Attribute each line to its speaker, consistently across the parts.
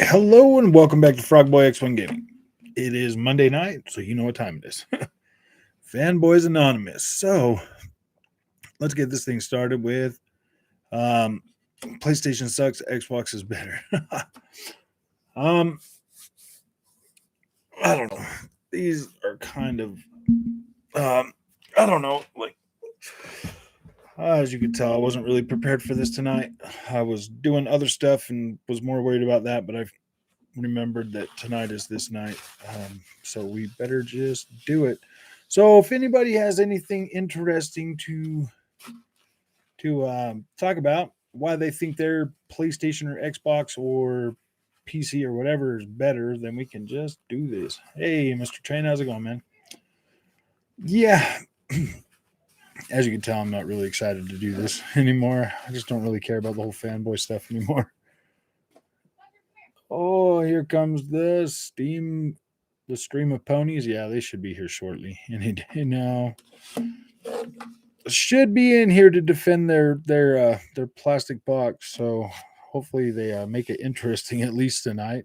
Speaker 1: Hello and welcome back to Frogboy X1 Gaming. It is Monday night, so you know what time it is. Fanboys Anonymous. So let's get this thing started with PlayStation sucks, Xbox is better. um, I don't know. These are kind of I don't know, like as you can tell, I wasn't really prepared for this tonight. I was doing other stuff and was more worried about that, but I've remembered that tonight is this night, so we better just do it. So if anybody has anything interesting to talk about, why they think their PlayStation or Xbox or PC or whatever is better, then we can just do this. Hey, Mr. Train, how's it going, man? Yeah, as you can tell, I'm not really excited to do this anymore. I just don't really care about the whole fanboy stuff anymore. Oh, here comes the stream of ponies. Yeah, they should be here shortly. Any day now. Should be in here to defend their plastic box. So hopefully they make it interesting at least tonight.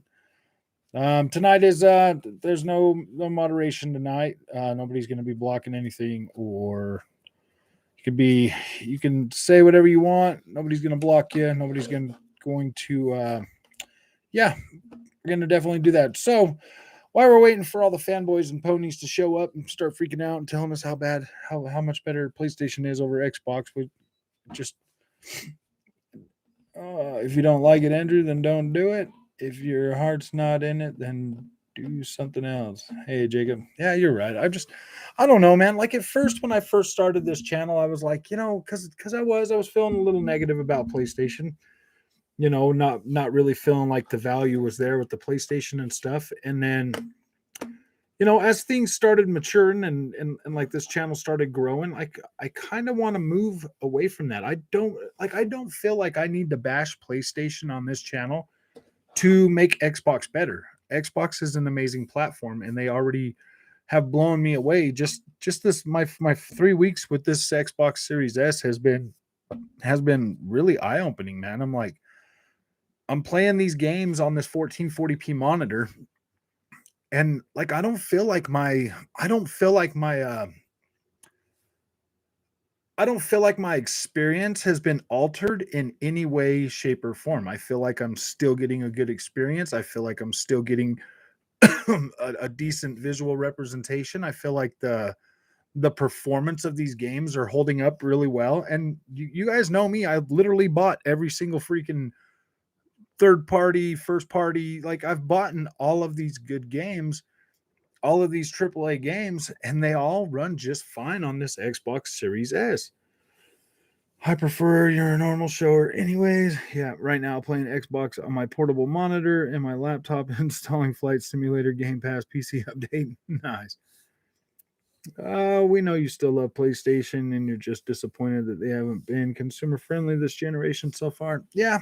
Speaker 1: Tonight is there's no moderation tonight. Nobody's going to be blocking anything, or you can say whatever you want. Nobody's going to block you. Nobody's going to yeah, we're going to definitely do that. So while we're waiting for all the fanboys and ponies to show up and start freaking out and telling us how much better PlayStation is over Xbox, we just if you don't like it, Andrew, then don't do it. If your heart's not in it, then do something else. Hey, Jacob. Yeah, you're right. I don't know, man. Like at first, when I first started this channel, I was like, because I was feeling a little negative about PlayStation. Not really feeling like the value was there with the PlayStation and stuff. And then as things started maturing and like this channel started growing, like I kind of want to move away from that. I don't feel like I need to bash PlayStation on this channel to make Xbox better. Xbox is an amazing platform, and they already have blown me away. Just this my 3 weeks with this Xbox Series S has been really eye-opening, man. I'm playing these games on this 1440p monitor, and like I don't feel like my experience has been altered in any way, shape, or form. I feel like I'm still getting a good experience. I feel like I'm still getting a decent visual representation. I feel like the performance of these games are holding up really well. And you guys know me. I literally bought every single freaking third party, first party. Like I've bought in all of these good games, all of these AAA games, and they all run just fine on this Xbox Series S. I prefer your normal shower anyways. Yeah, right now playing Xbox on my portable monitor and my laptop, installing Flight Simulator Game Pass PC update. Nice. We know you still love PlayStation and you're just disappointed that they haven't been consumer friendly this generation so far. Yeah,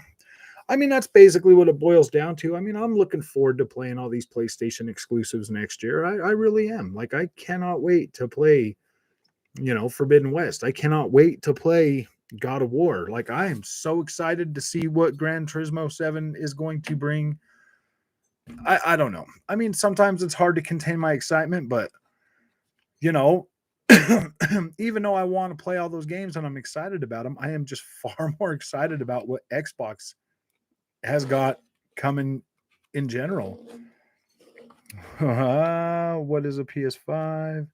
Speaker 1: I mean, that's basically what it boils down to. I mean, I'm looking forward to playing all these PlayStation exclusives next year. I really am. Like, I cannot wait to play, Forbidden West. I cannot wait to play God of War. Like, I am so excited to see what Gran Turismo 7 is going to bring. I don't know. I mean, sometimes it's hard to contain my excitement, but, you know, even though I want to play all those games and I'm excited about them, I am just far more excited about what Xbox has got coming in general. What is a PS5?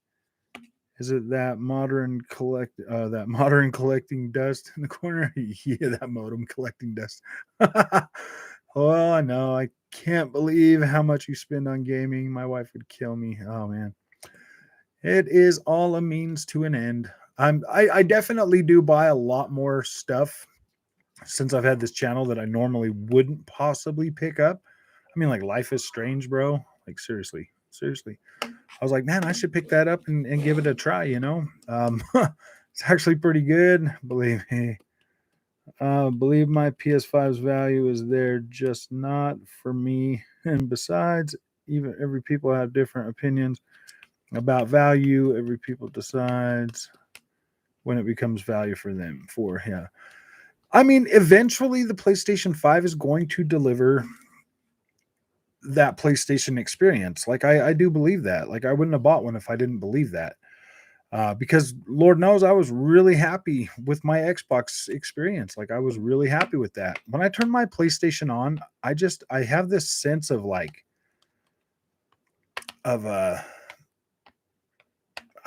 Speaker 1: Is it that modern collecting dust in the corner? Yeah, that modem collecting dust. Well, I know. I can't believe how much you spend on gaming. My wife would kill me. Oh man. It is all a means to an end. I definitely do buy a lot more stuff since I've had this channel that I normally wouldn't possibly pick up. I mean, like Life is Strange, bro. Like seriously. I was like, man, I should pick that up and give it a try, It's actually pretty good, believe me. Believe my PS5's value is there, just not for me. And besides, even every people have different opinions about value. Every people decides when it becomes value for them. Yeah. I mean, eventually the PlayStation 5 is going to deliver that PlayStation experience. Like I do believe that. Like I wouldn't have bought one if I didn't believe that. Because Lord knows I was really happy with my Xbox experience. Like I was really happy with that. When I turned my PlayStation on, I have this sense of like of I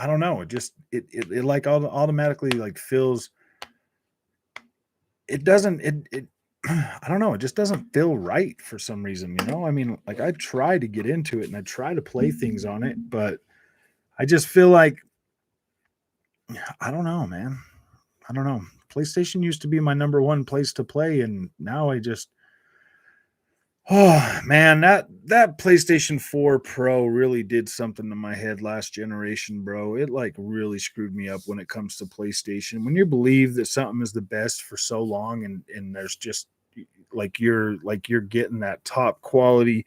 Speaker 1: don't know. It just it like automatically like feels. It doesn't it I don't know. It just doesn't feel right for some reason. You know. I mean, like I try to get into it and I try to play things on it, but I just feel like I don't know, man. I don't know. PlayStation used to be my number one place to play, and now I just oh man, that PlayStation 4 Pro really did something to my head last generation, bro. It like really screwed me up when it comes to PlayStation. When you believe that something is the best for so long and there's just like you're getting that top quality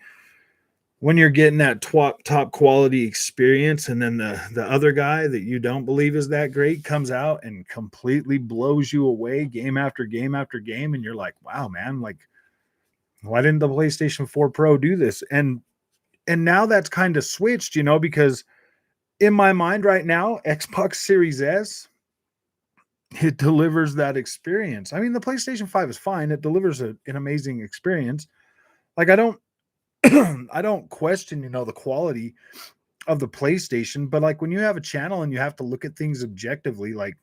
Speaker 1: when you're getting that top quality experience and then the other guy that you don't believe is that great comes out and completely blows you away game after game after game and you're like wow man like why didn't the PlayStation 4 Pro do this and now that's kind of switched, you know, because in my mind right now Xbox Series S it delivers that experience. I mean the PlayStation 5 is fine, it delivers an amazing experience. Like I don't I don't question, you know, the quality of the PlayStation, but like when you have a channel and you have to look at things objectively, like,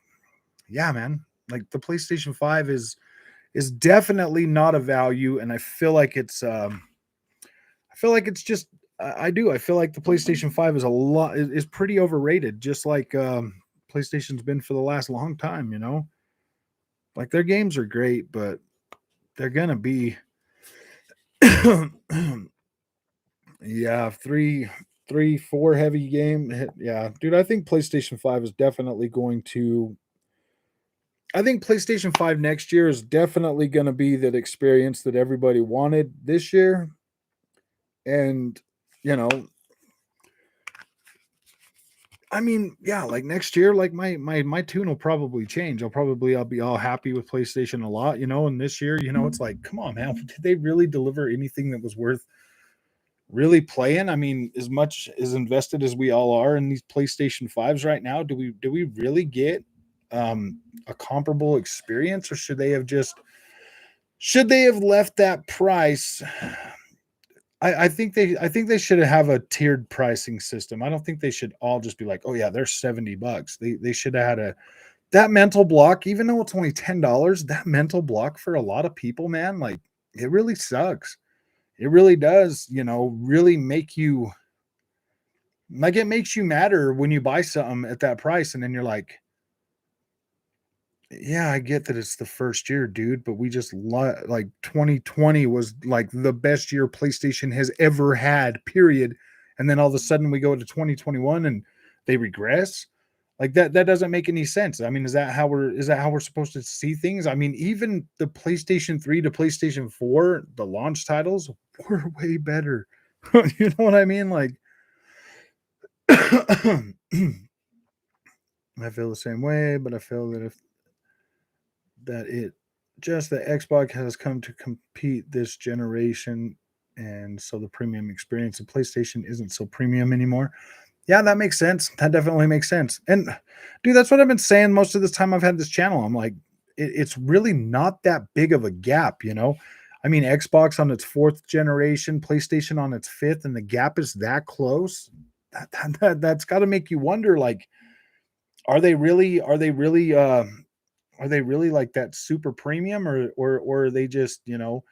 Speaker 1: yeah, man, like the PlayStation 5 is definitely not a value. And I feel like it's just I do. I feel like the PlayStation 5 is a lot is pretty overrated, just like PlayStation's been for the last long time, you know. Like their games are great, but they're gonna be yeah, three, four heavy game. Yeah, dude, I think PlayStation 5 is definitely going to. I think PlayStation 5 next year is definitely going to be that experience that everybody wanted this year. And, you know, I mean, yeah, like next year, like my tune will probably change. I'll be all happy with PlayStation a lot, you know, and this year, you know, it's like, come on, man, did they really deliver anything that was worth really playing? I mean, as much as invested as we all are in these PlayStation 5s right now, do we really get a comparable experience or should they have left that price? I think they should have a tiered pricing system. I don't think they should all just be like, oh yeah, they're $70. They should have had a that mental block, even though it's only $10, that mental block for a lot of people, man, like it really sucks. It really does, you know, really make you like it makes you matter when you buy something at that price, and then you're like, yeah, I get that it's the first year, dude, but we just like 2020 was like the best year PlayStation has ever had, period. And then all of a sudden we go to 2021 and they regress. Like that doesn't make any sense. I mean, is that how we're supposed to see things? I mean, even the PlayStation 3 to PlayStation 4, the launch titles were way better. You know what I mean? Like I feel the same way, but I feel that if that it just that Xbox has come to compete this generation, and so the premium experience of PlayStation isn't so premium anymore. Yeah, that makes sense. That definitely makes sense. And dude, that's what I've been saying most of this time I've had this channel. I'm like, it's really not that big of a gap, you know. I mean, Xbox on its fourth generation, PlayStation on its fifth, and the gap is that close. That's got to make you wonder, like, are they really like that super premium or are they just, you know,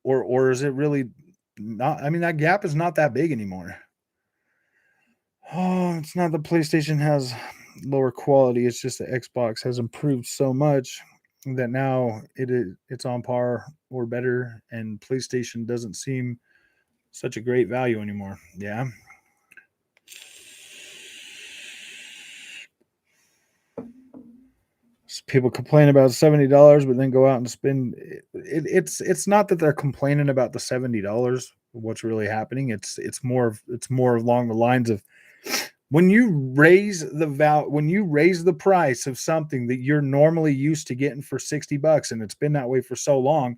Speaker 1: or is it really not? I mean, that gap is not that big anymore. Oh, it's not the PlayStation has lower quality, it's just the Xbox has improved so much that now it's on par or better and PlayStation doesn't seem such a great value anymore. Yeah. People complain about $70, but then go out and spend it's not that they're complaining about the $70, what's really happening. It's more along the lines of when you raise the price of something that you're normally used to getting for $60 and it's been that way for so long,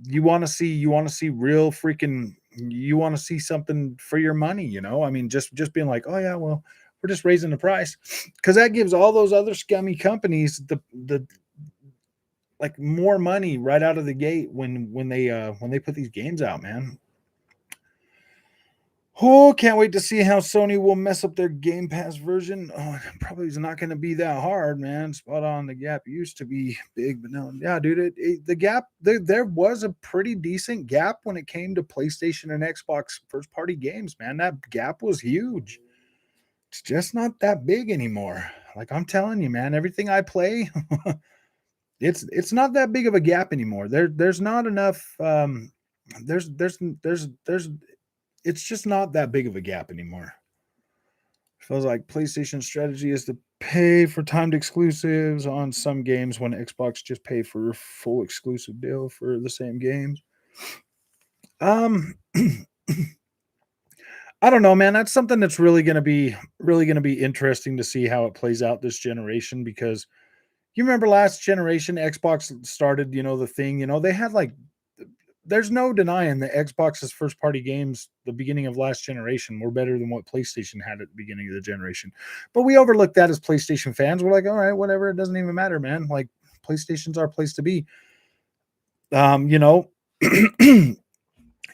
Speaker 1: you want to see real freaking you want to see something for your money, you know? I mean, just being like, oh yeah, well, we're just raising the price because that gives all those other scummy companies the like more money right out of the gate when they put these games out, man. Oh, can't wait to see how Sony will mess up their Game Pass version. Oh, it probably is not going to be that hard, man. Spot on. The gap used to be big, but no, yeah, dude. The gap there was a pretty decent gap when it came to PlayStation and Xbox first party games, man. That gap was huge. It's just not that big anymore. Like I'm telling you, man, everything I play, it's not that big of a gap anymore. There's not enough. There's it's just not that big of a gap anymore. Feels like PlayStation strategy is to pay for timed exclusives on some games when Xbox just pay for a full exclusive deal for the same games. Um I don't know, man. That's something that's really going to be interesting to see how it plays out this generation because you remember last generation Xbox started, the thing, they had like there's no denying that Xbox's first party games, the beginning of last generation, were better than what PlayStation had at the beginning of the generation. But we overlooked that as PlayStation fans. We're like, all right, whatever. It doesn't even matter, man. Like PlayStation's our place to be. Um, you know,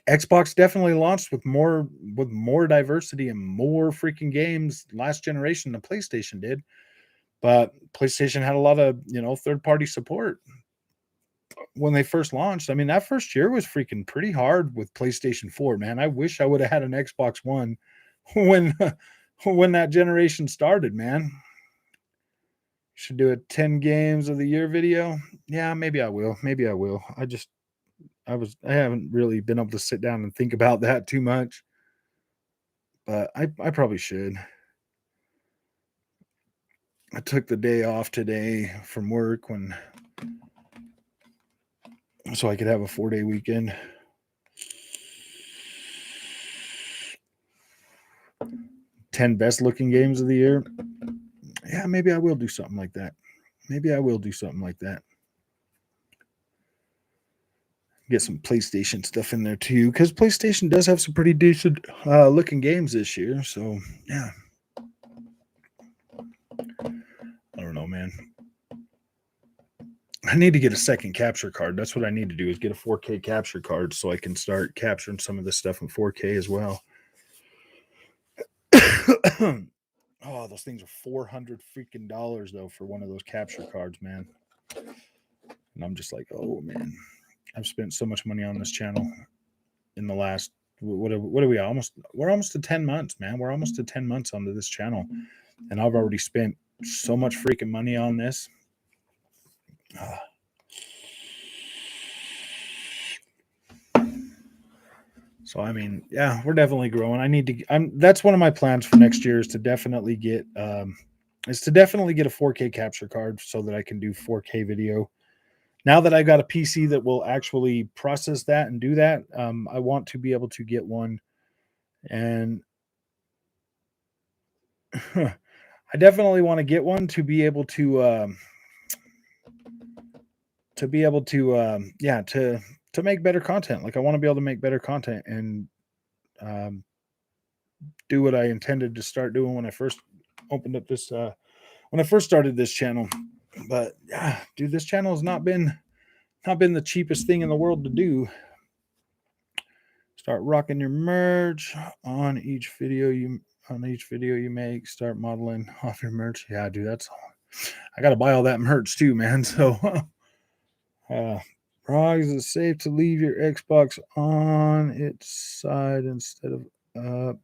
Speaker 1: Xbox definitely launched with more diversity and more freaking games last generation than PlayStation did. But PlayStation had a lot of, third party support when they first launched. I mean, that first year was freaking pretty hard with PlayStation 4, man. I wish I would have had an Xbox One when when that generation started, man. Should do a 10 games of the year video. Yeah, maybe I will. Maybe I will. I haven't really been able to sit down and think about that too much, but I probably should. I took the day off today from work so I could have a 4-day weekend. 10 best looking games of the year. Yeah, maybe I will do something like that. Maybe I will do something like that. Get some PlayStation stuff in there too, because PlayStation does have some pretty decent looking games this year. So yeah, I don't know, man. I need to get a second capture card. That's what I need to do is get a 4K capture card so I can start capturing some of this stuff in 4K as well. Oh, those things are $400 freaking dollars though for one of those capture cards, man. And I'm just like, oh man, I've spent so much money on this channel in the last what are we we're almost to 10 months, man. We're almost to 10 months onto this channel, and I've already spent so much freaking money on this. So I mean, yeah, we're definitely growing. That's one of my plans for next year is to definitely get a 4K capture card so that I can do 4K video. Now that I got a PC that will actually process that and do that, I want to be able to get one. And I definitely want to get one to be able to make better content. Like I want to be able to make better content and um, do what I intended to start doing when I first opened up this when I first started this channel. But yeah, dude, this channel has not been the cheapest thing in the world to do. Start rocking your merch on each video you make. Start modeling off your merch. Yeah, dude, I gotta buy all that merch too, man. So Rog, is it safe to leave your Xbox on its side instead of up?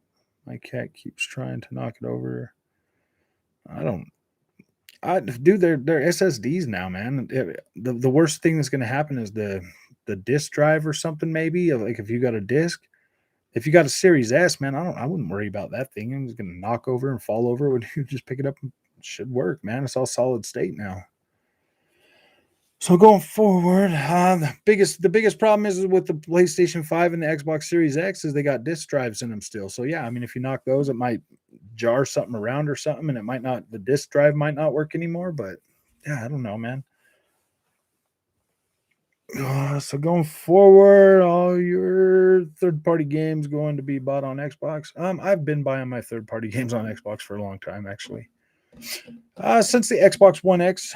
Speaker 1: My cat keeps trying to knock it over. I don't. I dude, they're SSDs now, man. The worst thing that's going to happen is the disk drive or something. Maybe like if you got a disk, if you got a Series S, man, I wouldn't worry about that thing. It's going to knock over and fall over. Would you just pick it up? And it should work, man. It's all solid state now. So going forward, the biggest problem is with the PlayStation 5 and the Xbox Series X is they got disk drives in them still. So yeah, I mean, if you knock those, it might jar something around or something, and the disk drive might not work anymore. But yeah, I don't know, man. So going forward, all your third-party games going to be bought on Xbox. I've been buying my third-party games on Xbox for a long time, actually. Since the Xbox One X,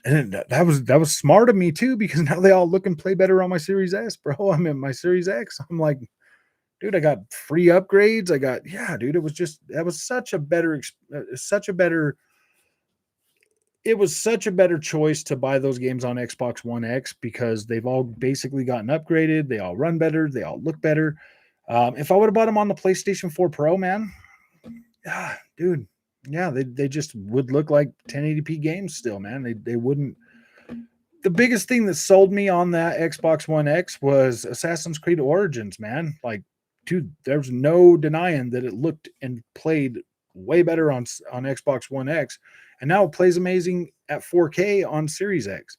Speaker 1: and that was smart of me too, because now they all look and play better on my Series S, bro. I'm in my Series X. I'm like, dude, I got free upgrades. Yeah, dude. It was just that was such a better, such a better it was such a better choice to buy those games on Xbox One X because they've all basically gotten upgraded. They all run better. They all look better. If I would have bought them on the PlayStation 4 Pro, man, dude, yeah, they just would look like 1080p games still, man. They wouldn't. The biggest thing that sold me on that Xbox One X was Assassin's Creed Origins, man. Like, dude, there's no denying that it looked and played way better on Xbox One X, and now it plays amazing at 4K on Series X.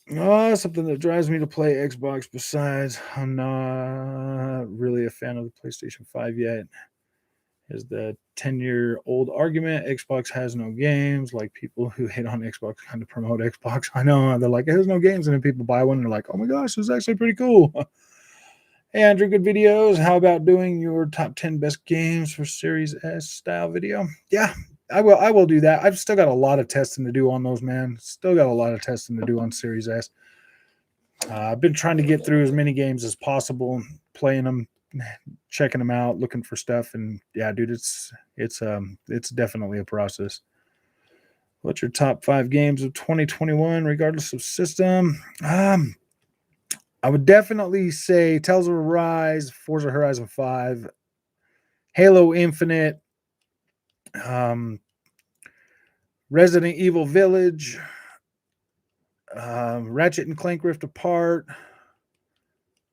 Speaker 1: Something that drives me to play Xbox besides I'm not really a fan of the PlayStation 5 yet is the 10-year-old argument. Xbox has no games. Like, people who hate on Xbox kind of promote Xbox. I know. They're like, it has no games. And then people buy one and they're like, oh my gosh, this is actually pretty cool. Hey, Andrew, good videos. How about doing your top 10 best games for Series S style video? Yeah, I will do that. I've still got a lot of testing to do on those, man. Still got a lot of testing to do on Series S. I've been trying to get through as many games as possible, playing them, checking them out, looking for stuff, and yeah, dude, it's definitely a process. What's your top 5 games of 2021, regardless of system? I would definitely say Tales of Arise, Forza Horizon 5, Halo Infinite, Resident Evil Village, Ratchet and Clank Rift Apart.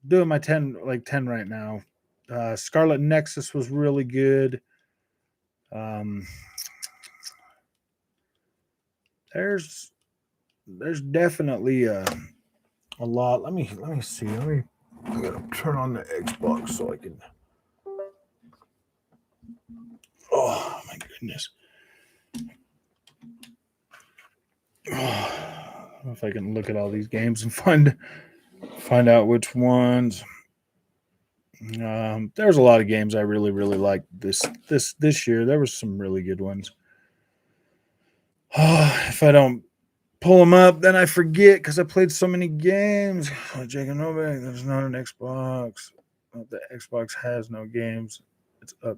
Speaker 1: Doing my 10 right now. Scarlet Nexus was really good. There's definitely a lot. Let me see. I gotta turn on the Xbox so I can. Oh my goodness. Oh, I don't know if I can look at all these games and find out which ones. There's a lot of games I really liked this year. There was some really good ones. If I don't pull them up, then I forget because I played so many games. Jacob Novak, there's not an Xbox. The Xbox has no games. It's up.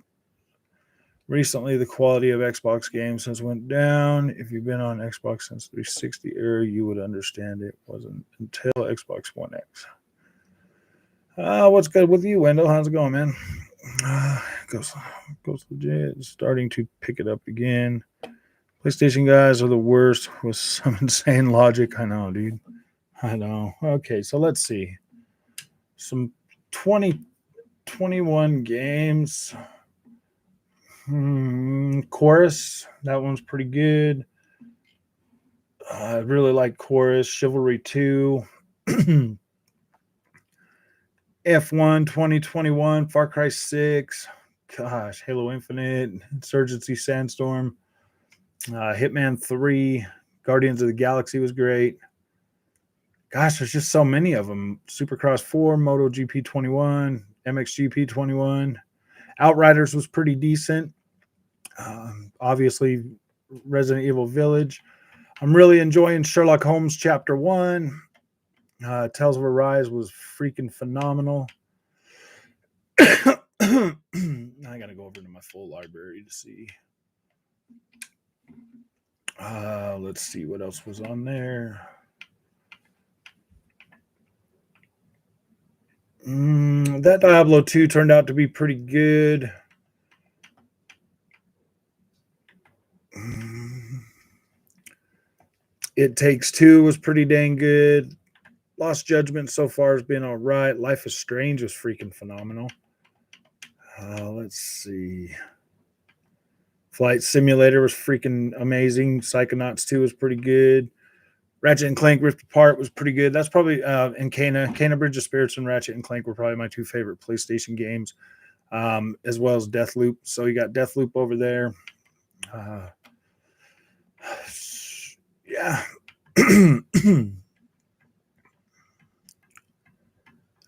Speaker 1: Recently, the quality of Xbox games has went down. If you've been on Xbox since 360 era, you would understand it wasn't until Xbox One X. What's good with you, Wendell? How's it going, man? Goes legit. It's starting to pick it up again. PlayStation guys are the worst with some insane logic. I know, dude. I know. Okay, so let's see. Some 2021 games. Chorus. That one's pretty good. I really like Chorus. Chivalry 2. F1 2021. Far Cry 6. Gosh, Halo Infinite. Insurgency Sandstorm. Hitman 3. Guardians of the Galaxy was great. Gosh, there's just so many of them. Supercross 4, MotoGP 21, MXGP 21. Outriders was pretty decent. Obviously, Resident Evil Village. I'm really enjoying Sherlock Holmes Chapter 1. Tales of Arise was freaking phenomenal. I got to go over to my full library to see. Let's see what else was on there. That Diablo 2 turned out to be pretty good. It Takes Two was pretty dang good. Lost Judgment so far has been all right. Life is Strange was freaking phenomenal. Let's see. Flight Simulator was freaking amazing. Psychonauts 2 was pretty good. Ratchet and Clank Rift Apart was pretty good. That's probably and Kena Bridge of Spirits and Ratchet and Clank were probably my 2 favorite PlayStation games, as well as Deathloop. So you got Deathloop over there. Yeah.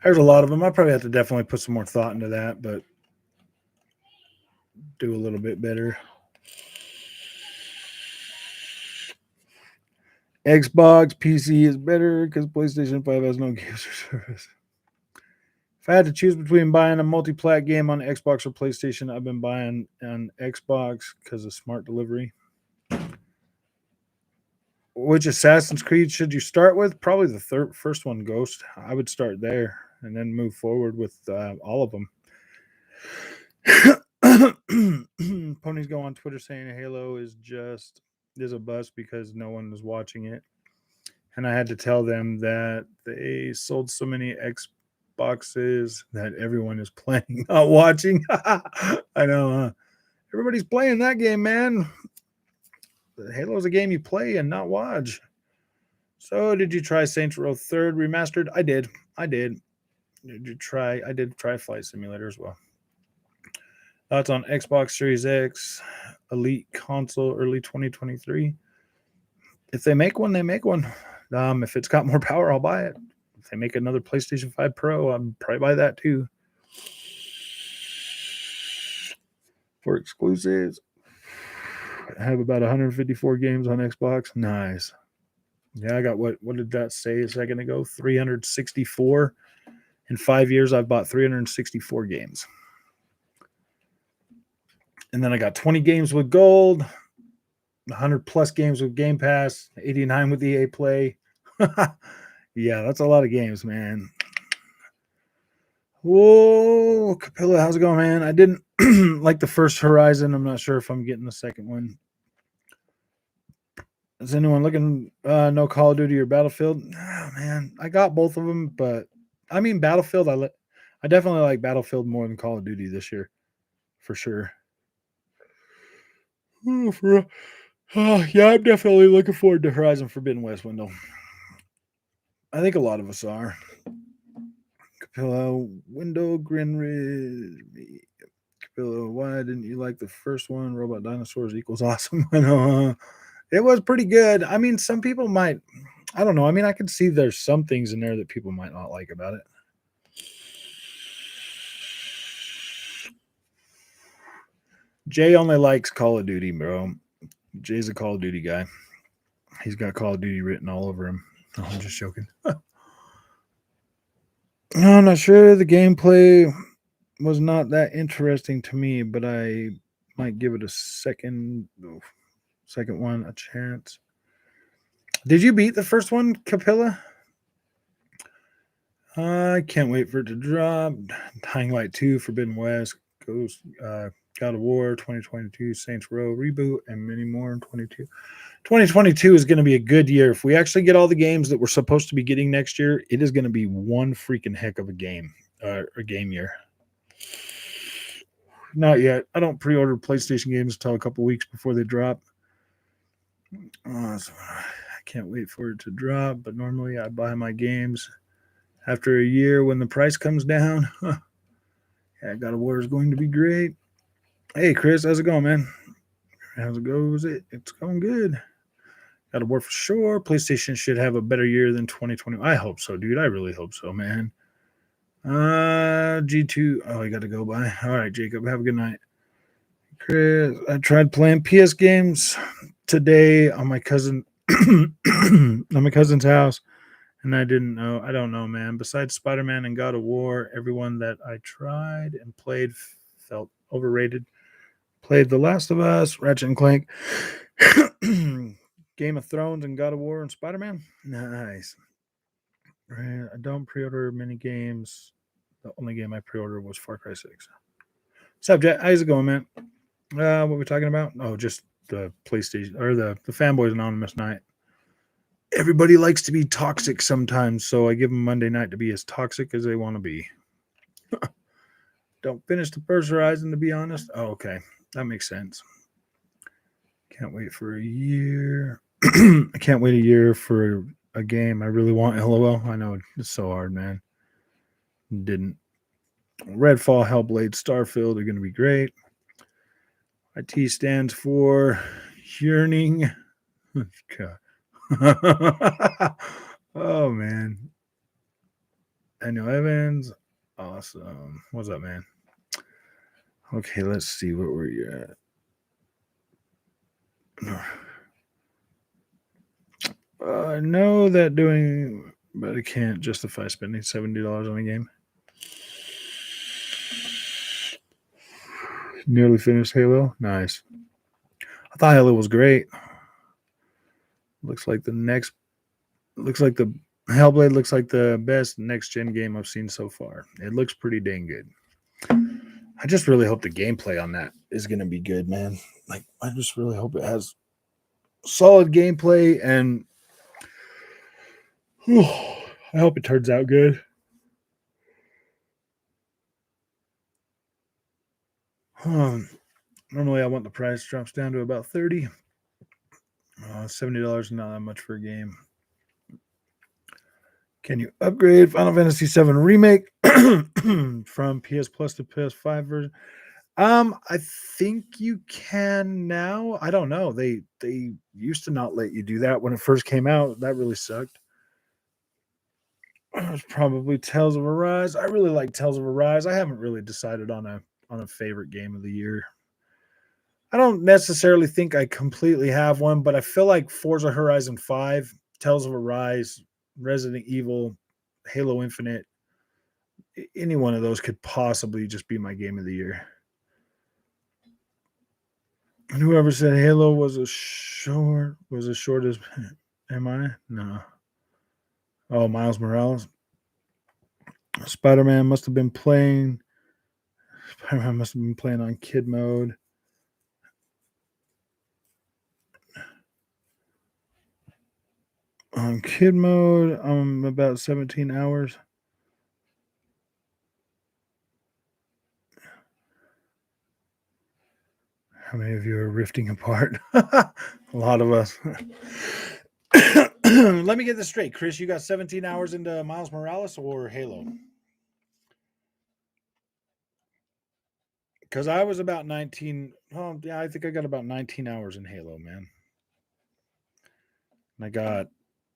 Speaker 1: There's a lot of them. I probably have to definitely put some more thought into that, but do a little bit better. Xbox, PC is better because PlayStation 5 has no games or service. If I had to choose between buying a multi-plat game on Xbox or PlayStation, I've been buying on Xbox because of smart delivery. Which Assassin's Creed should you start with? Probably the first one, Ghost. I would start there and then move forward with all of them. Ponies go on Twitter saying Halo is a bust because no one is watching it, and I had to tell them that they sold so many Xboxes that everyone is playing, not watching. I know, everybody's playing that game, man. Halo is a game you play and not watch. So, did you try Saints Row Third Remastered? I did. I did try Flight Simulator as well. That's on Xbox Series X, Elite console, early 2023. If they make one, they make one. If it's got more power, I'll buy it. If they make another PlayStation 5 Pro, I'll probably buy that too. For exclusives, I have about 154 games on Xbox. Nice. Yeah, I got what did that say a second ago? 364. In 5 years, I've bought 364 games. And then I got 20 games with gold, 100 plus games with Game Pass, 89 with EA Play. Yeah, that's a lot of games, man. Whoa, Capilla, how's it going, man? I didn't like the first Horizon. I'm not sure if I'm getting the second one. Is anyone looking no Call of Duty or Battlefield? Oh, man, I got both of them, but I mean Battlefield. I definitely like Battlefield more than Call of Duty this year, for sure. Yeah, I'm definitely looking forward to Horizon Forbidden West, Wendell. I think a lot of us are. Capilla, Window, Grinridge, Capilla, why didn't you like the first one? Robot Dinosaurs equals awesome. I know. It was pretty good. I mean, some people might, I don't know. I mean, I could see there's some things in there that people might not like about it. Jay only likes Call of Duty, bro. Jay's a Call of Duty guy. He's got Call of Duty written all over him. No, I'm just joking. I'm not sure. The gameplay was not that interesting to me, but I might give it a second one a chance. Did you beat the first one, Capilla? I can't wait for it to drop. Dying Light 2, Forbidden West, Ghost, God of War, 2022, Saints Row reboot, and many more in 22. 2022 is going to be a good year. If we actually get all the games that we're supposed to be getting next year, it is going to be one freaking heck of a game year. Not yet. I don't pre-order PlayStation games until a couple weeks before they drop. So I can't wait for it to drop, but normally I buy my games after a year when the price comes down. Yeah, God of War is going to be great. Hey, Chris, how's it going, man? How's it goes? It's going good. God of War for sure. PlayStation should have a better year than 2020. I hope so, dude. I really hope so, man. G2. Oh, I got to go by. All right, Jacob. Have a good night. Chris, I tried playing PS games today on my cousin's house, and I don't know, man. Besides Spider-Man and God of War, everyone that I tried and played felt overrated. Played The Last of Us, Ratchet and Clank, Game of Thrones, and God of War and Spider-Man. Nice. I don't pre-order many games. The only game I pre-ordered was Far Cry 6. Subject, how's it going, man? What we're we talking about? Oh, just the PlayStation or the Fanboys Anonymous night. Everybody likes to be toxic sometimes, so I give them Monday night to be as toxic as they want to be. Don't finish the first Horizon, to be honest. Oh, okay. That makes sense. Can't wait for a year. I can't wait a year for a game I really want. LOL. I know it's so hard, man. Didn't. Redfall, Hellblade, Starfield are going to be great. IT stands for yearning. God. Oh, man. Daniel Evans. Awesome. What's up, man? Okay, let's see what we're at. I know that doing, but I can't justify spending $70 on a game. Nearly finished Halo. Nice. I thought Halo was great. Looks like the Hellblade looks like the best next gen game I've seen so far. It looks pretty dang good. I just really hope the gameplay on that is going to be good, man. Like, I just really hope it has solid gameplay, and I hope it turns out good. Normally, I want the price drops down to about $30. $70 is not that much for a game. Can you upgrade Final Fantasy VII Remake from PS Plus to PS5 version? I think you can now. I don't know. They used to not let you do that when it first came out. That really sucked. It was probably Tales of Arise. I really like Tales of Arise. I haven't really decided on a favorite game of the year. I don't necessarily think I completely have one, but I feel like Forza Horizon 5, Tales of Arise, Resident Evil, Halo Infinite, any one of those could possibly just be my game of the year. And whoever said Halo was as short as am I? No. Oh, Miles Morales. Spider-Man must have been playing on kid mode. On kid mode, I'm about 17 hours. How many of you are rifting apart? A lot of us. Let me get this straight, Chris. You got 17 hours into Miles Morales or Halo? Because I was about 19. Oh, yeah, I think I got about 19 hours in Halo, man. And I got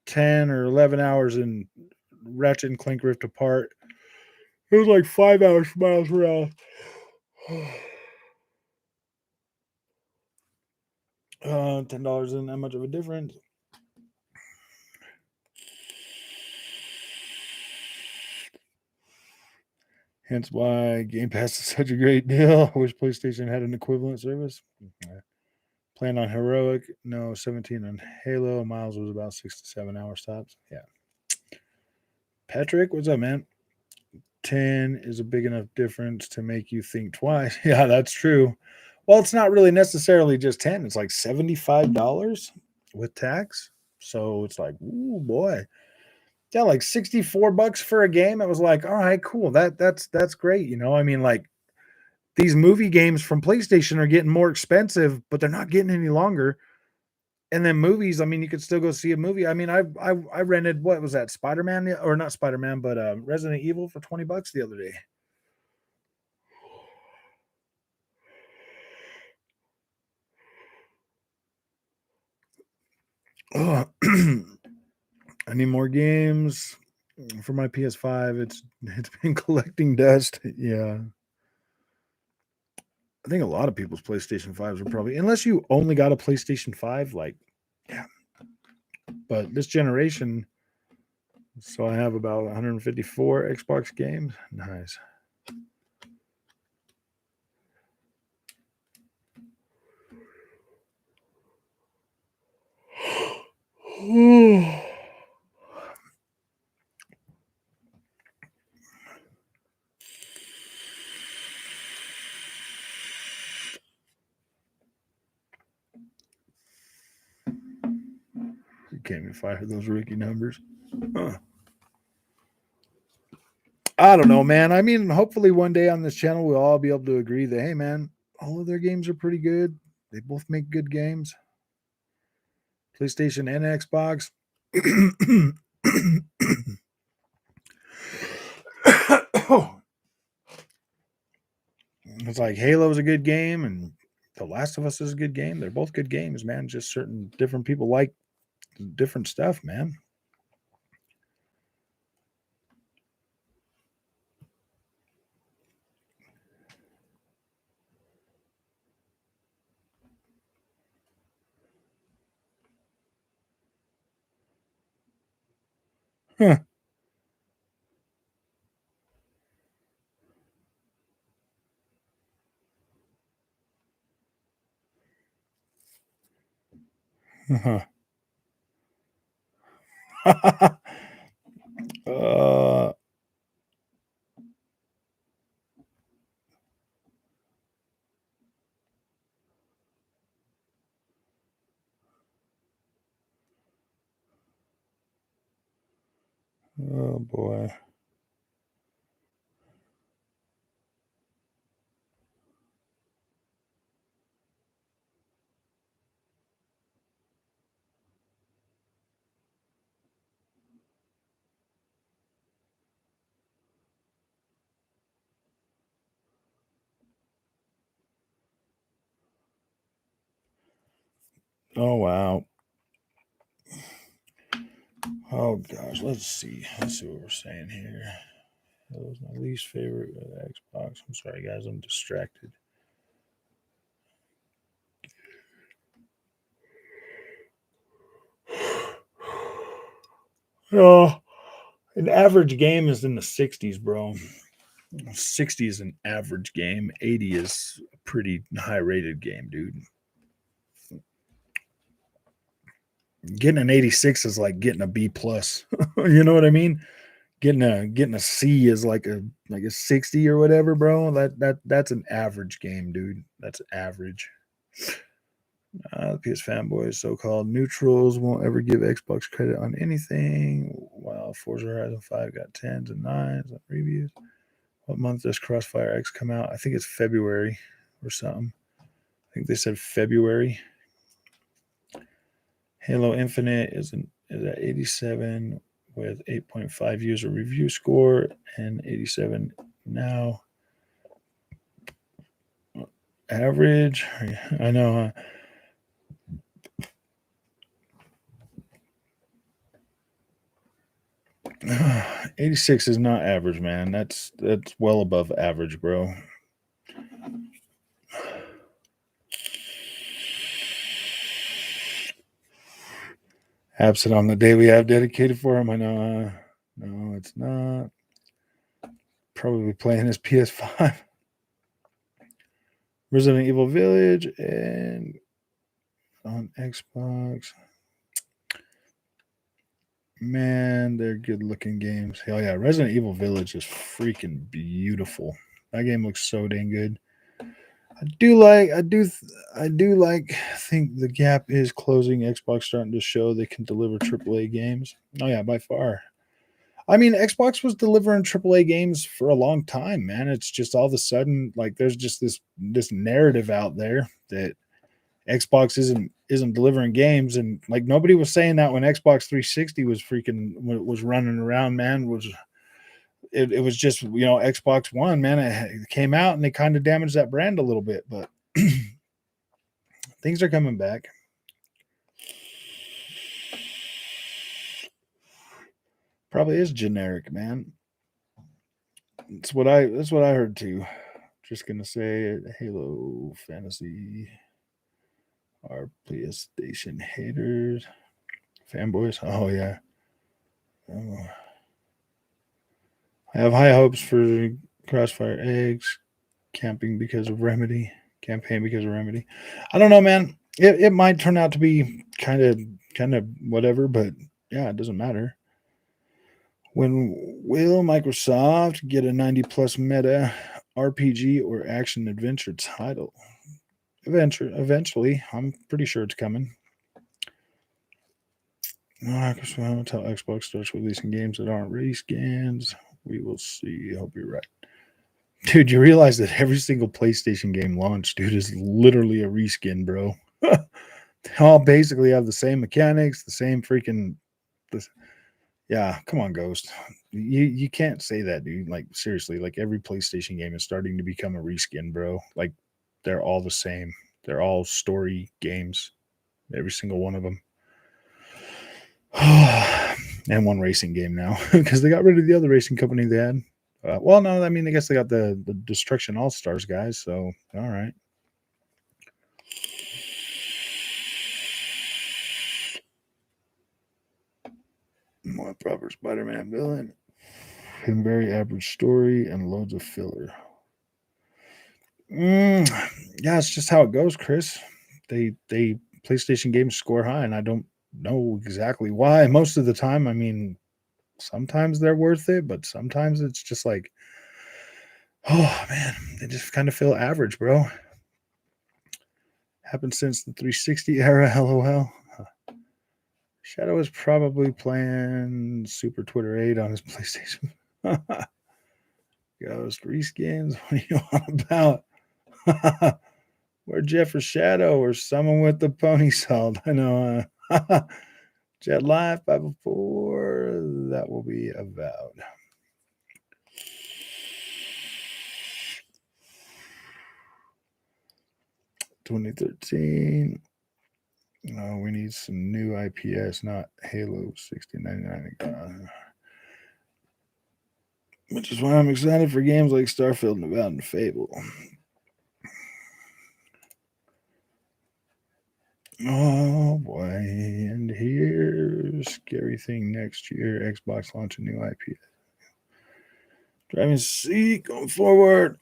Speaker 1: 10 or 11 hours in Ratchet and Clank Rift Apart. It was like 5 hours for Miles Morales. $10 isn't that much of a difference. Hence why Game Pass is such a great deal. I wish PlayStation had an equivalent service. Playing on Heroic, no, 17 on Halo. Miles was about 6 to 7 hours tops. Yeah. Patrick, what's up, man? 10 is a big enough difference to make you think twice. Yeah, that's true. Well, it's not really necessarily just 10. It's like $75 with tax. So it's like, ooh, boy. Yeah, like $64 for a game. It was like, all right, cool. That's great. You know, I mean, like these movie games from PlayStation are getting more expensive, but they're not getting any longer. And then movies, I mean, you could still go see a movie. I mean, I rented, what was that, Spider-Man, or not Spider-Man, but Resident Evil for $20 the other day. Oh, I need more games for my PS5. It's been collecting dust. Yeah. I think a lot of people's PlayStation 5s are probably, unless you only got a PlayStation 5, like, yeah. But this generation, so I have about 154 Xbox games. Nice. You can't even fire those rookie numbers. Huh. I don't know, man. I mean, hopefully one day on this channel we'll all be able to agree that, hey, man, all of their games are pretty good. They both make good games. PlayStation and Xbox. It's like Halo is a good game and The Last of Us is a good game. They're both good games, man. Just certain different people like different stuff, man. Huh. Uh-huh. uh, oh boy. Oh wow. Oh gosh. Let's see. Let's see what we're saying here. That was my least favorite with Xbox. I'm sorry, guys. I'm distracted. Oh, an average game is in the 60s, bro. 60 is an average game. 80 is a pretty high rated game, dude. Getting an 86 is like getting a B plus. You know what I mean? Getting a C is like a 60 or whatever, bro. That's an average game, dude. That's average. The PS fanboys, so-called neutrals, won't ever give Xbox credit on anything. While Forza Horizon 5 got 10s and 9s on reviews. What month does Crossfire X come out? I think it's February or something. I think they said February. Halo Infinite is at 87 with 8.5 user review score and 87 now. Average. I know. 86 is not average, man. That's well above average, bro. Absent on the day we have dedicated for him. I know. No, it's not. Probably playing his PS5. Resident Evil Village and on Xbox. Man, they're good looking games. Hell yeah, Resident Evil Village is freaking beautiful. That game looks so dang good. I do like. Think the gap is closing. Xbox starting to show they can deliver AAA games. Oh yeah, by far. I mean, Xbox was delivering AAA games for a long time, man. It's just all of a sudden like there's just this narrative out there that Xbox isn't delivering games, and like nobody was saying that when Xbox 360 was was running around, man. It was just Xbox One, man. It came out and they kind of damaged that brand a little bit, but things are coming back. Probably is generic, man. That's what I heard too. Just gonna say Halo Fantasy are PlayStation haters, fanboys. Oh yeah. Oh. I have high hopes for Crossfire Eggs camping because of Remedy. Campaign because of Remedy. I don't know, man. It might turn out to be kind of whatever, but yeah, it doesn't matter. When will Microsoft get a 90 plus meta RPG or action adventure title? Eventually, I'm pretty sure it's coming. Microsoft until Xbox starts releasing games that aren't reskins. We will see. I hope you're right. Dude, you realize that every single PlayStation game launched, dude, is literally a reskin, bro. They all basically have the same mechanics, the same freaking. This, yeah, come on, Ghost. You can't say that, dude. Like seriously, like every PlayStation game is starting to become a reskin, bro. Like they're all the same. They're all story games. Every single one of them. And one racing game now because they got rid of the other racing company they had. Well, no, I mean, I guess they got the Destruction All Stars guys. So, all right. More proper Spider-Man villain. And very average story and loads of filler. Yeah, it's just how it goes, Chris. They PlayStation games score high, and I don't know exactly why. Most of the time, I mean, sometimes they're worth it, but sometimes it's just like, oh man, they just kind of feel average, bro. Happened since the 360 era, lol. Shadow is probably playing Super Twitter 8 on his PlayStation. Ghost reskins? What are you on about? We're Jeff or Shadow or someone with the pony salt. I know. Jet Life 504. That will be avowed. $2013. No, we need some new IPS, not Halo 6099. Which is why I'm excited for games like Starfield, Nevada, and Fable. Oh boy, and here's scary thing next year. Xbox launch a new IPS. Driving seat going forward.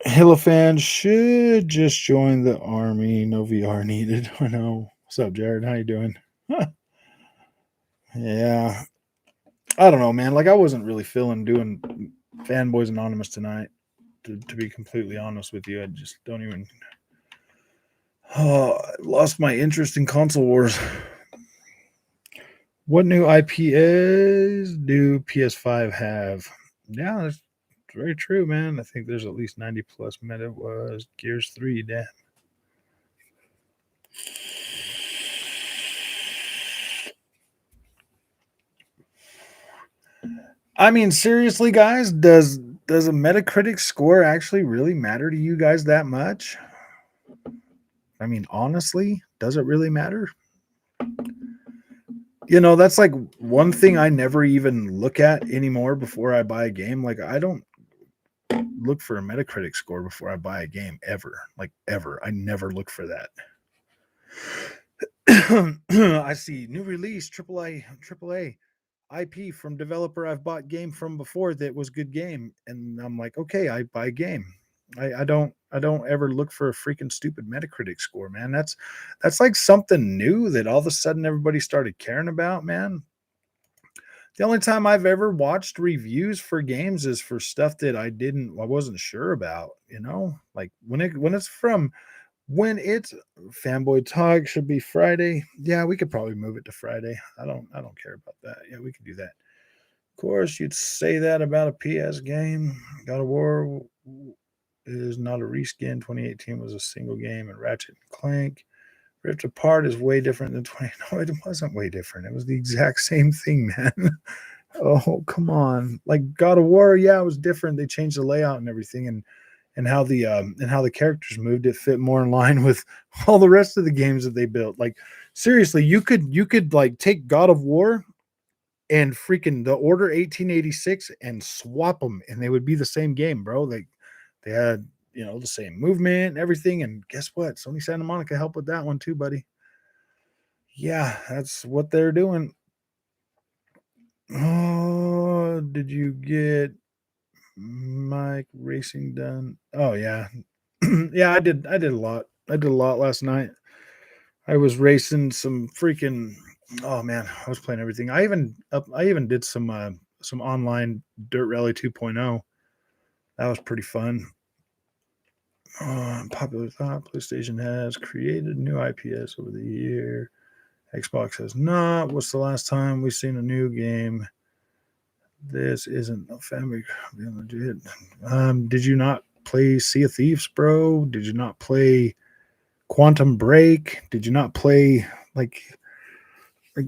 Speaker 1: Halo fans should just join the army. No VR needed. I know. What's up, Jared? How you doing? Yeah. I don't know, man. Like I wasn't really feeling doing Fanboys Anonymous tonight. To be completely honest with you, I just don't even. Oh, I lost my interest in console wars. What new IPs do PS5 have? Yeah, that's very true, man. I think there's at least 90 plus meta was Gears 3, damn. I mean, seriously, guys, does a Metacritic score actually really matter to you guys that much? I mean, honestly, does it really matter? You know, that's like one thing I never even look at anymore before I buy a game. Like, I don't look for a Metacritic score before I buy a game ever. Like, ever. I never look for that. I see new release AAA IP from developer I've bought game from before that was good game, and I'm like, okay, I buy game. I don't ever look for a freaking stupid Metacritic score, man. That's like something new that all of a sudden everybody started caring about, man. The only time I've ever watched reviews for games is for stuff that I wasn't sure about, you know? Like when it's fanboy talk should be Friday. Yeah, we could probably move it to Friday. I don't care about that. Yeah, we could do that. Of course, you'd say that about a PS game. God of War is not a reskin. 2018 was a single game, and Ratchet and Clank Rift Apart is way different than 20. No, it wasn't way different. It was the exact same thing, man. Oh, come on. Like God of War, yeah, it was different. They changed the layout and everything, and how the characters moved. It fit more in line with all the rest of the games that they built. Like seriously, you could like take God of War and freaking the Order 1886 and swap them, and they would be the same game, bro. Like they had the same movement and everything. And guess what? Sony Santa Monica helped with that one too, buddy. Yeah, that's what they're doing. Oh, did you get Mike racing done? Oh yeah. Yeah, I did a lot. I did a lot last night. I was racing some freaking oh man, I was playing everything. I even did some online Dirt Rally 2.0. That was pretty fun. Popular thought PlayStation has created new IPS over the year. Xbox has not. What's the last time we've seen a new game? This isn't a family legit. Did you not play Sea of Thieves, bro? Did you not play Quantum Break? Did you not play like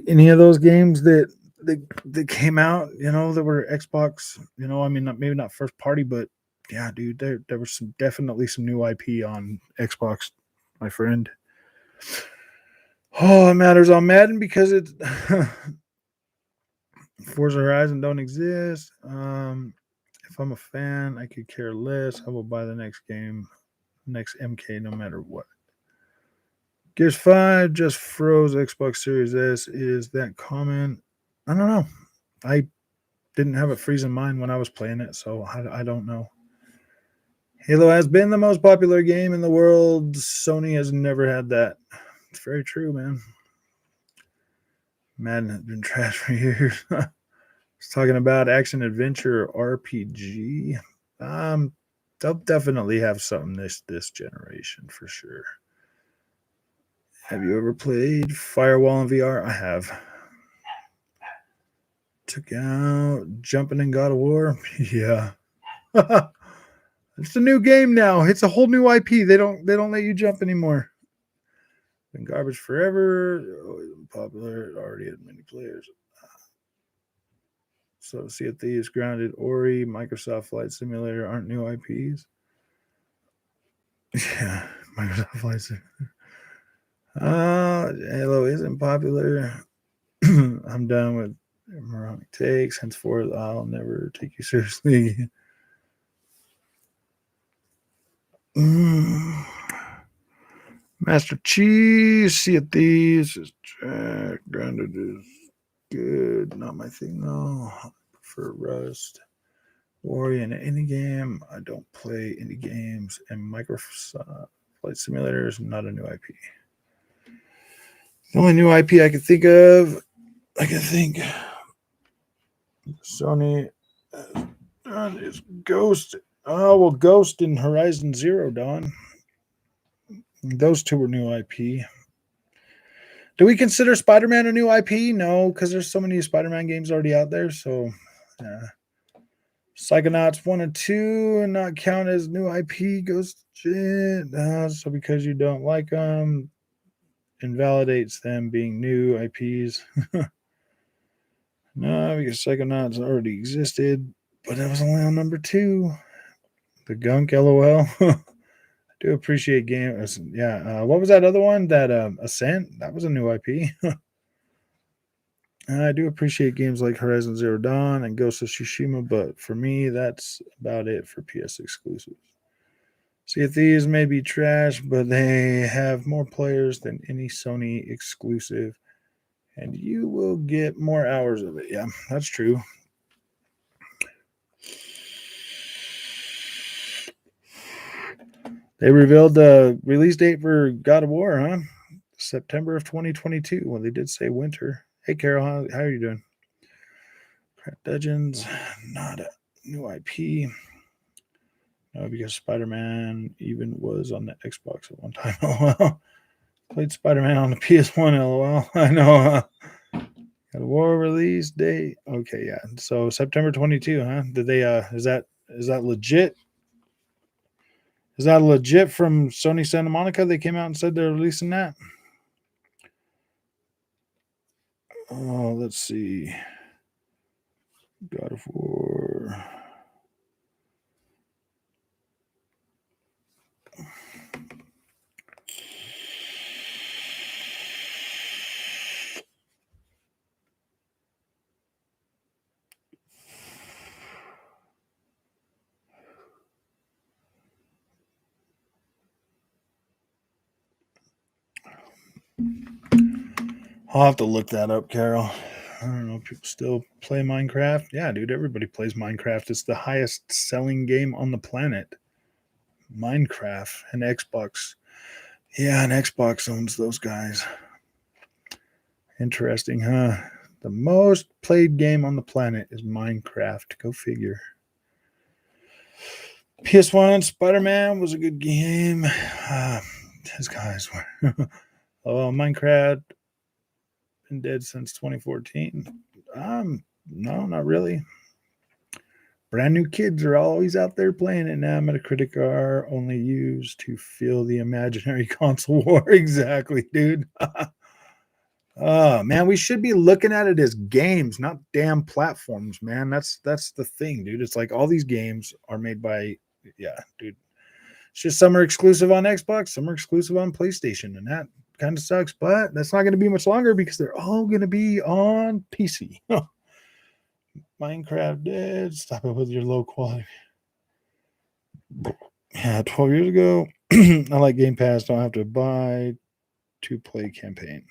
Speaker 1: any of those games that came out? That were Xbox. I mean, maybe not first party, but yeah, dude, there was definitely some new IP on Xbox, my friend. Oh, it matters on Madden because it's Forza Horizon don't exist. If I'm a fan, I could care less. I will buy the next game, next MK, no matter what. Gears 5 just froze Xbox Series S. Is that common? I don't know. I didn't have it freeze in mind when I was playing it, so I don't know. Halo has been the most popular game in the world. Sony has never had that. It's very true, man. Madden has been trash for years. It's talking about action adventure RPG. Um, they'll definitely have something this generation for sure. Have you ever played Firewall in VR? I have. Took out jumping in God of War. Yeah. It's a new game now. It's a whole new IP. They don't let you jump anymore. Been garbage forever. Popular. Already had many players. So Sea of Thieves, Grounded, Ori, Microsoft Flight Simulator aren't new IPs. Yeah, Microsoft Flight Simulator. Halo isn't popular. I'm done with moronic takes. Henceforth, I'll never take you seriously again. Master Cheese, Sea of Thieves is Jack. Grounded is good. Not my thing though. I prefer Rust. Ori in any game. I don't play indie games. And Microsoft Flight Simulator is not a new IP. The only new IP I can think of, Sony is Ghost. Oh, well, Ghost and Horizon Zero Dawn. Those two were new IP. Do we consider Spider-Man a new IP? No, because there's so many Spider-Man games already out there. So, Psychonauts 1 and 2 not count as new IP. Ghost shit. So because you don't like them, invalidates them being new IPs. No, because Psychonauts already existed, but it was only on number 2. The gunk, lol. I do appreciate games. Yeah, what was that other one? That Ascent? That was a new IP. I do appreciate games like Horizon Zero Dawn and Ghost of Tsushima, but for me, that's about it for PS exclusives. Sea of Thieves may be trash, but they have more players than any Sony exclusive, and you will get more hours of it. Yeah, that's true. They revealed the release date for God of War, huh? September of 2022. Well, they did say winter. Hey, Carol, how are you doing? Crap Dungeons, not a new IP. No, because Spider-Man even was on the Xbox at one time. LOL. Played Spider-Man on the PS1. LOL. I know. Got a War release date. Okay, yeah. So September 22, huh? Did they? Is that legit? Is that legit from Sony Santa Monica? They came out and said they're releasing that. Oh, let's see. God of War. I'll have to look that up, Carol. I don't know. People still play Minecraft. Yeah, dude, everybody plays Minecraft. It's the highest selling game on the planet. Minecraft and Xbox. Yeah, and Xbox owns those guys. Interesting, huh? The most played game on the planet is Minecraft. Go figure. PS1 Spider-Man was a good game. His guys were. Oh, Minecraft been dead since 2014. No, not really. Brand new kids are always out there playing it now. Metacritic are only used to feel the imaginary console war. Exactly, dude. Oh man, we should be looking at it as games, not damn platforms, man. That's the thing, dude. It's like all these games are made by, yeah, dude. It's just some are exclusive on Xbox, some are exclusive on PlayStation, and that kind of sucks. But that's not going to be much longer because they're all going to be on PC. Minecraft dead. Stop it with your low quality. Yeah, 12 years ago, I like Game Pass. Don't have to buy to play campaign.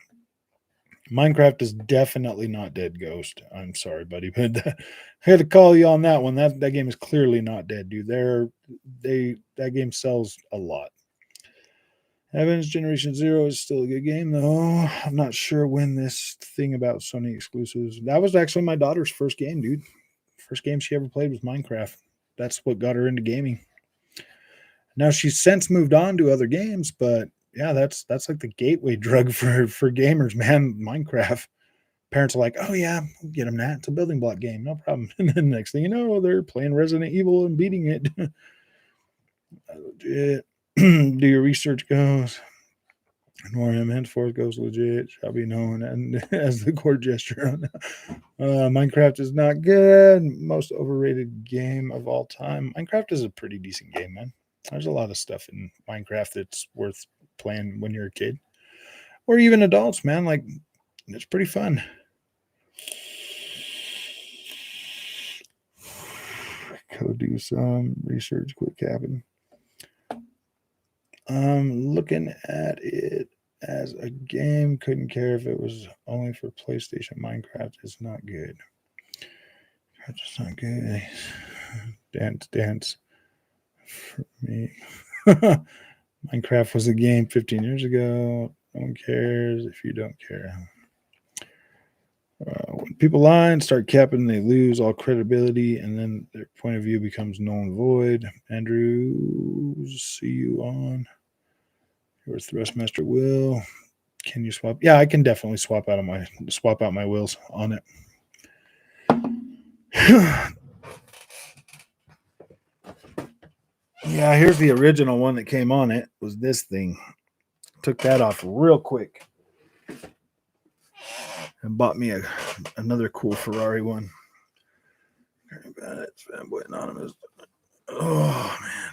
Speaker 1: Minecraft is definitely not dead, Ghost. I'm sorry, buddy, but I had to call you on that one. That game is clearly not dead, dude. That game sells a lot. Evans Generation Zero is still a good game, though. I'm not sure when this thing about Sony exclusives. That was actually my daughter's first game, dude. First game she ever played was Minecraft. That's what got her into gaming. Now she's since moved on to other games, but yeah, that's like the gateway drug for gamers, man. Minecraft. Parents are like, "Oh yeah, we'll get them that. It's a building block game, no problem." And then next thing you know, they're playing Resident Evil and beating it. Legit. Do your research goes. Norham henceforth goes legit, shall be known and as the court gesture. Minecraft is not good. Most overrated game of all time. Minecraft is a pretty decent game, man. There's a lot of stuff in Minecraft that's worth playing when you're a kid. Or even adults, man. Like, it's pretty fun. Go do some research, quit capping. Looking at it as a game, couldn't care if it was only for PlayStation. Minecraft is not good. It's not good. Dance for me. Minecraft was a game 15 years ago. No one cares if you don't care. When people lie and start capping, they lose all credibility, and then their point of view becomes null and void. Andrew, see you on your Thrustmaster will. Can you swap? Yeah, I can definitely swap out my wheels on it. Yeah, here's the original one that came on it. Was this thing? Took that off real quick and bought me another cool Ferrari one. It's Fanboy Anonymous. Oh man.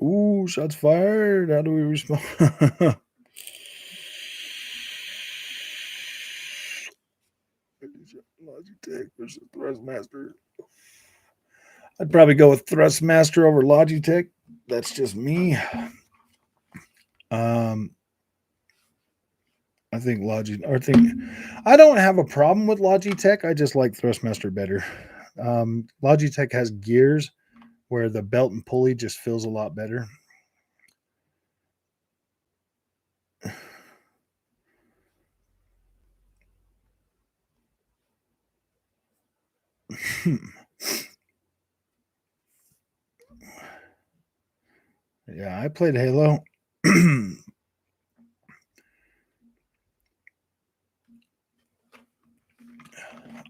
Speaker 1: Ooh, shots fired. How do we respond? Logitech versus Thrustmaster. I'd probably go with Thrustmaster over Logitech. That's just me. I think I don't have a problem with Logitech. I just like Thrustmaster better. Logitech has gears where the belt and pulley just feels a lot better. Yeah, I played Halo.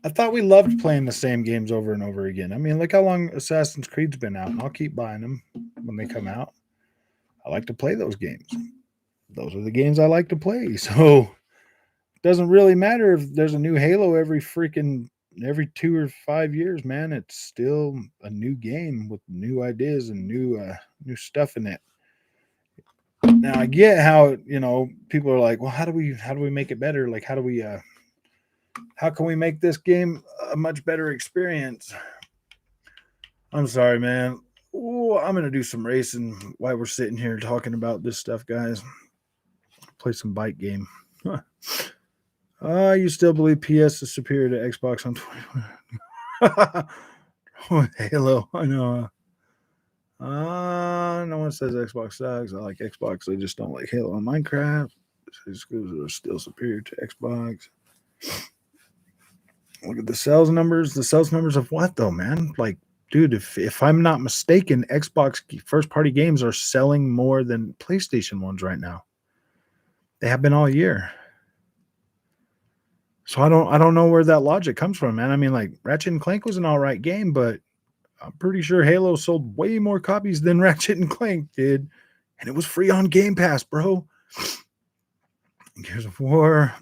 Speaker 1: I thought we loved playing the same games over and over again. I mean, look how long Assassin's Creed's been out, and I'll keep buying them when they come out. I like to play those games. Those are the games I like to play. So it doesn't really matter if there's a new Halo every 2 or 5 years, man. It's still a new game with new ideas and new stuff in it. Now I get how, people are like, well, how do we make it better? Like, how can we make this game a much better experience? I'm sorry, man. Ooh, I'm gonna do some racing while we're sitting here talking about this stuff, guys. Play some bike game. You still believe PS is superior to Xbox on 20? Halo, I know. No one says Xbox sucks. I like Xbox. I just don't like Halo and Minecraft. Exclusives are still superior to Xbox. Look at the sales numbers. The sales numbers of what though, man? Like, dude, if I'm not mistaken, Xbox first party games are selling more than PlayStation ones right now. They have been all year. So I don't know where that logic comes from, man. I mean, like Ratchet and Clank was an all right game, but I'm pretty sure Halo sold way more copies than Ratchet and Clank did, and it was free on Game Pass, bro. Gears of War.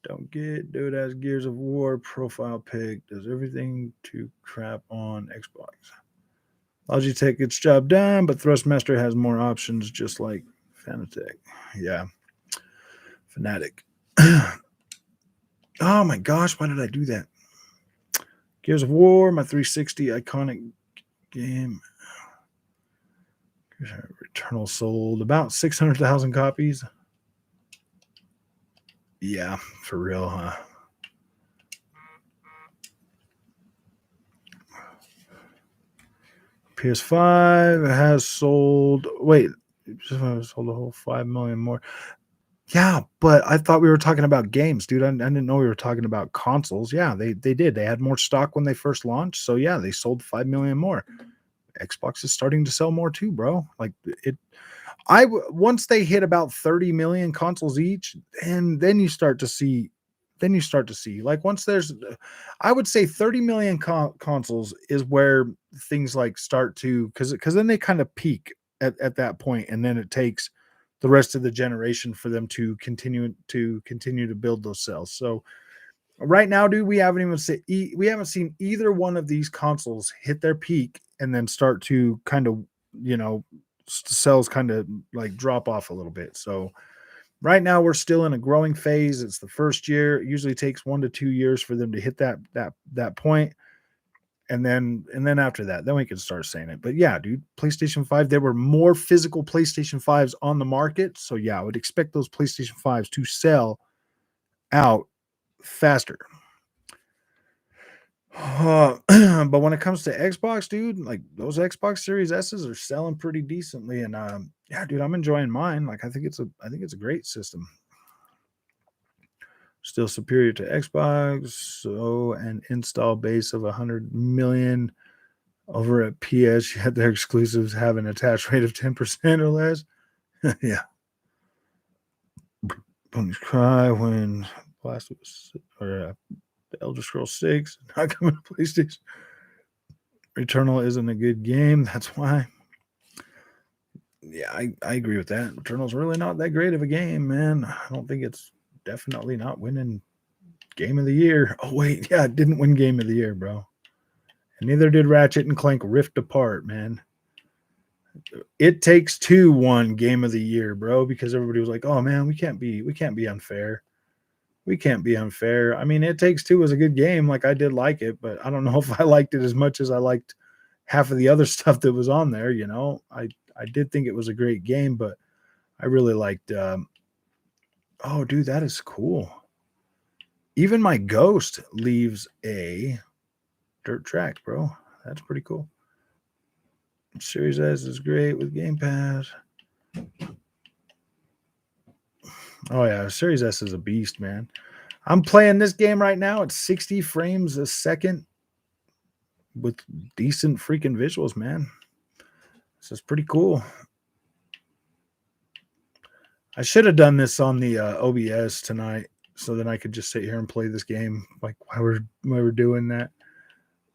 Speaker 1: Don't get dude has Gears of War profile pic. Does everything to crap on Xbox. Logitech gets job done, but Thrustmaster has more options, just like Fanatec. Yeah, Fanatic. Oh my gosh, why did I do that? Gears of War, my 360 iconic game. Returnal sold about 600,000 copies. Yeah, for real, huh? PS5 has sold. Wait, sold a whole 5 million more. Yeah, but I thought we were talking about games, dude. I didn't know we were talking about consoles. Yeah, they did. They had more stock when they first launched. So yeah, they sold 5 million more. Xbox is starting to sell more too, bro. Like it once they hit about 30 million consoles each, and then you start to see like once there's I would say 30 million consoles is where things like start to because then they kind of peak at that point, and then it takes the rest of the generation for them to continue to build those cells. So right now, dude, we haven't seen either one of these consoles hit their peak and then start to kind of, you know, cells kind of like drop off a little bit. So right now we're still in a growing phase. It's the first year. It usually takes 1 to 2 years for them to hit that point. And then after that, then we can start saying it. But yeah, dude, PlayStation 5, there were more physical PlayStation 5s on the market. So yeah, I would expect those PlayStation 5s to sell out faster. But when it comes to Xbox, dude, like those Xbox Series S's are selling pretty decently, and yeah, dude, I'm enjoying mine. Like, I think it's a great system. Still superior to Xbox. So an install base of 100 million over at PS, yet their exclusives have an attach rate of 10% or less. Yeah, Ponies cry when Blast was or the Elder Scrolls 6 not coming to PlayStation. Returnal isn't a good game. That's why. Yeah, I agree with that. Returnal's really not that great of a game, man. I don't think it's definitely not winning Game of the Year. Oh, wait. Yeah, it didn't win Game of the Year, bro. And neither did Ratchet and Clank Rift Apart, man. It Takes Two won Game of the Year, bro, because everybody was like, oh, man, we can't be unfair. We can't be unfair. I mean, It Takes Two was a good game. Like, I did like it, but I don't know if I liked it as much as I liked half of the other stuff that was on there, you know. I did think it was a great game, but I really liked oh dude, that is cool. Even my Ghost leaves a dirt track, bro. That's pretty cool. Series S is great with Game Pass. Oh yeah, Series S is a beast, man. I'm playing this game right now at 60 frames a second with decent freaking visuals, man. This is pretty cool. I should have done this on the OBS tonight, so then I could just sit here and play this game like while we're doing that.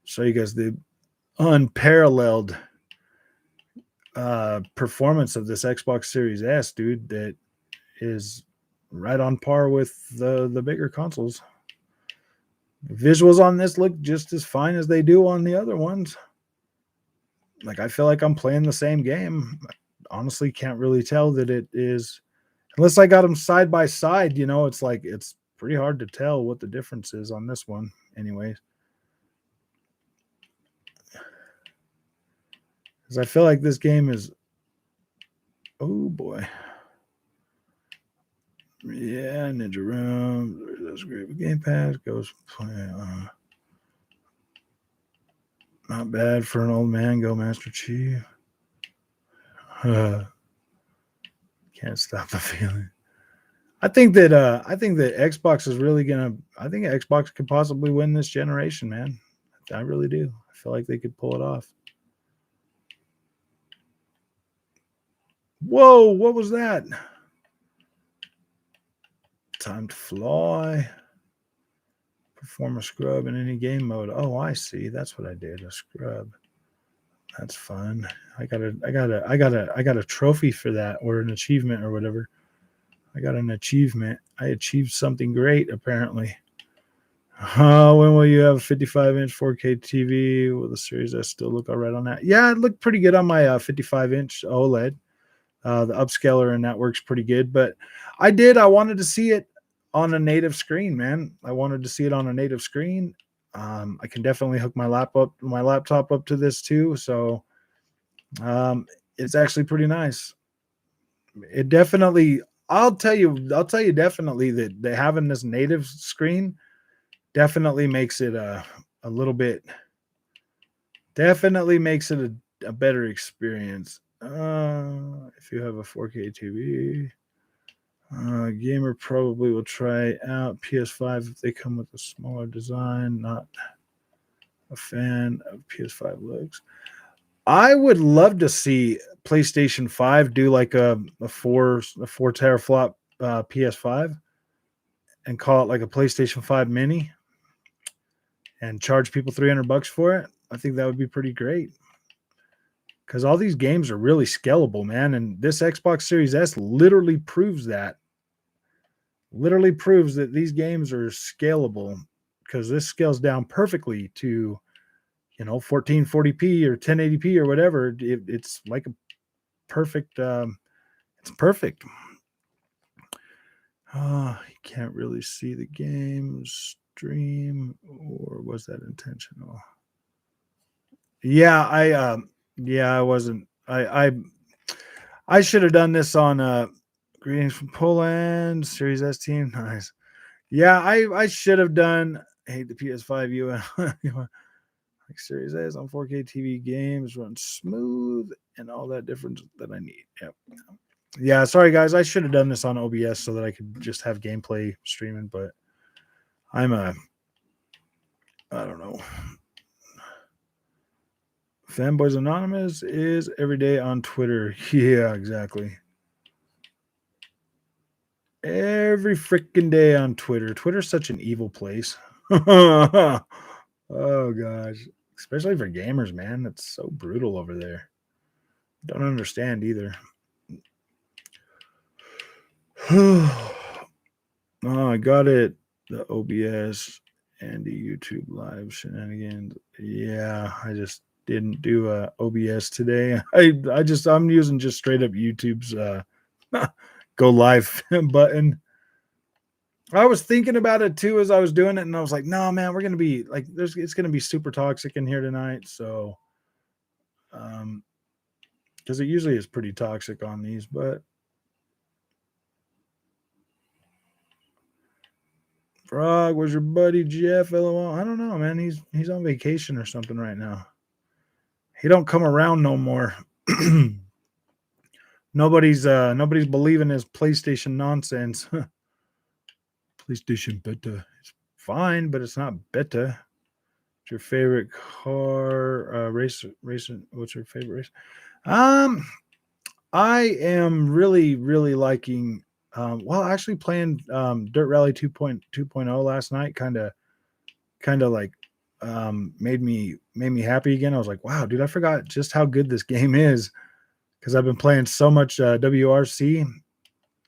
Speaker 1: Show you guys the unparalleled performance of this Xbox Series S, dude. That is right on par with the bigger consoles. Visuals on this look just as fine as they do on the other ones. Like, I feel like I'm playing the same game. I honestly can't really tell that it is, unless I got them side by side, you know. It's like it's pretty hard to tell what the difference is on this one anyways, because I feel like this game is, oh boy, yeah, Ninja Room, that's great with Game Pass, goes play, not bad for an old man, go Master Chief. Can't stop the feeling. I think that Xbox is really gonna. I think Xbox could possibly win this generation, man. I really do. I feel like they could pull it off. Whoa! What was that? Time to fly. Perform a scrub in any game mode. Oh, I see. That's what I did. A scrub. That's fun. I got a trophy for that, or an achievement or whatever. I got an achievement. I achieved something great, apparently. When will you have a 55-inch 4K TV? Will the Series S still look all right on that? Yeah, it looked pretty good on my 55-inch OLED. The upscaler and that works pretty good. But I wanted to see it on a native screen, man. I wanted to see it on a native screen. I can definitely hook my laptop up to this too. So It's actually pretty nice. It definitely I'll tell you definitely that having this native screen definitely makes it a little bit definitely makes it a better experience. If you have a 4K TV, gamer probably will try out PS5 if they come with a smaller design. Not a fan of PS5 looks. I would love to see PlayStation 5 do like a four teraflop PS5 and call it like a PlayStation 5 mini and charge people $300 for it. I think that would be pretty great because all these games are really scalable, man. And this Xbox Series S literally proves that these games are scalable because this scales down perfectly to 1440p or 1080p or whatever. It's like a perfect. It's perfect. You can't really see the game stream, or was that intentional? Yeah, I wasn't. I should have done this on greetings from Poland, Series S team. Nice. Yeah, I should have done. I hate the PS5 like Series S on 4K TV games run smooth and all that difference that I need. Yep. Yeah, sorry guys, I should have done this on OBS so that I could just have gameplay streaming, but I'm I don't know. Fanboys Anonymous is every day on Twitter. Yeah, exactly. Every freaking day on Twitter. Twitter's such an evil place. Oh gosh. Especially for gamers, man. It's so brutal over there. Don't understand either. Oh, I got it. The OBS and the YouTube live shenanigans. Yeah, I just didn't do OBS today. I'm using just straight up YouTube's go live button. I was thinking about it too as I was doing it, and I was like, no, man, we're gonna be like it's gonna be super toxic in here tonight. So because it usually is pretty toxic on these, but Frog, was your buddy Jeff? LOL. I don't know, man. He's on vacation or something right now. He don't come around no more. Nobody's believing his PlayStation nonsense. PlayStation beta. It's fine, but it's not beta. What's your favorite car race? What's your favorite race? I am really liking. Actually playing Dirt Rally 2.2.0 last night. Kind of like made me happy again. I was like, wow, dude, I forgot just how good this game is because I've been playing so much WRC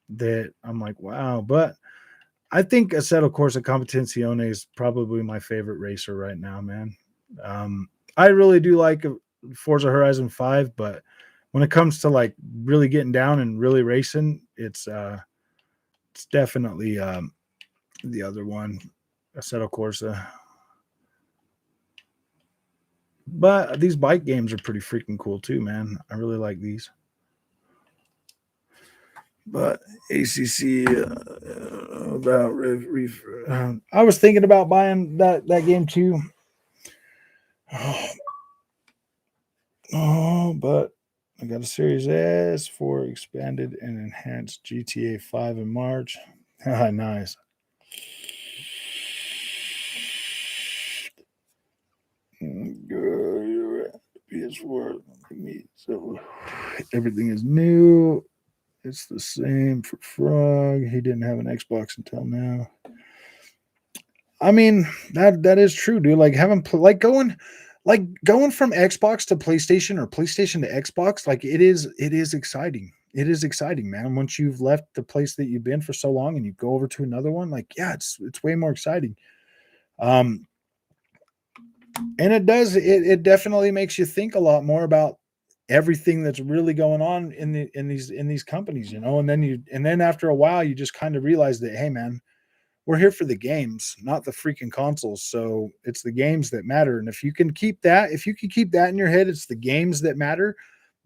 Speaker 1: that I'm like, wow. But I think Assetto Corsa Competizione is probably my favorite racer right now, man. I really do like Forza Horizon 5, but when it comes to like really getting down and really racing, it's definitely the other one, Assetto Corsa. But these bike games are pretty freaking cool too, man. I really like these. But ACC about I was thinking about buying that game too. But I got a Series S for expanded and enhanced GTA 5 in March. Nice. PS4. So everything is new. It's the same for Frog. He didn't have an Xbox until now. I mean, that is true, dude. Like going from Xbox to PlayStation or PlayStation to Xbox, like it is exciting. It is exciting, man. Once you've left the place that you've been for so long and you go over to another one, like yeah, it's way more exciting. And it definitely makes you think a lot more about everything that's really going on in these companies, and then after a while you just kind of realize that, hey man, we're here for the games, not the freaking consoles. So it's the games that matter. And if you can keep that in your head, it's the games that matter,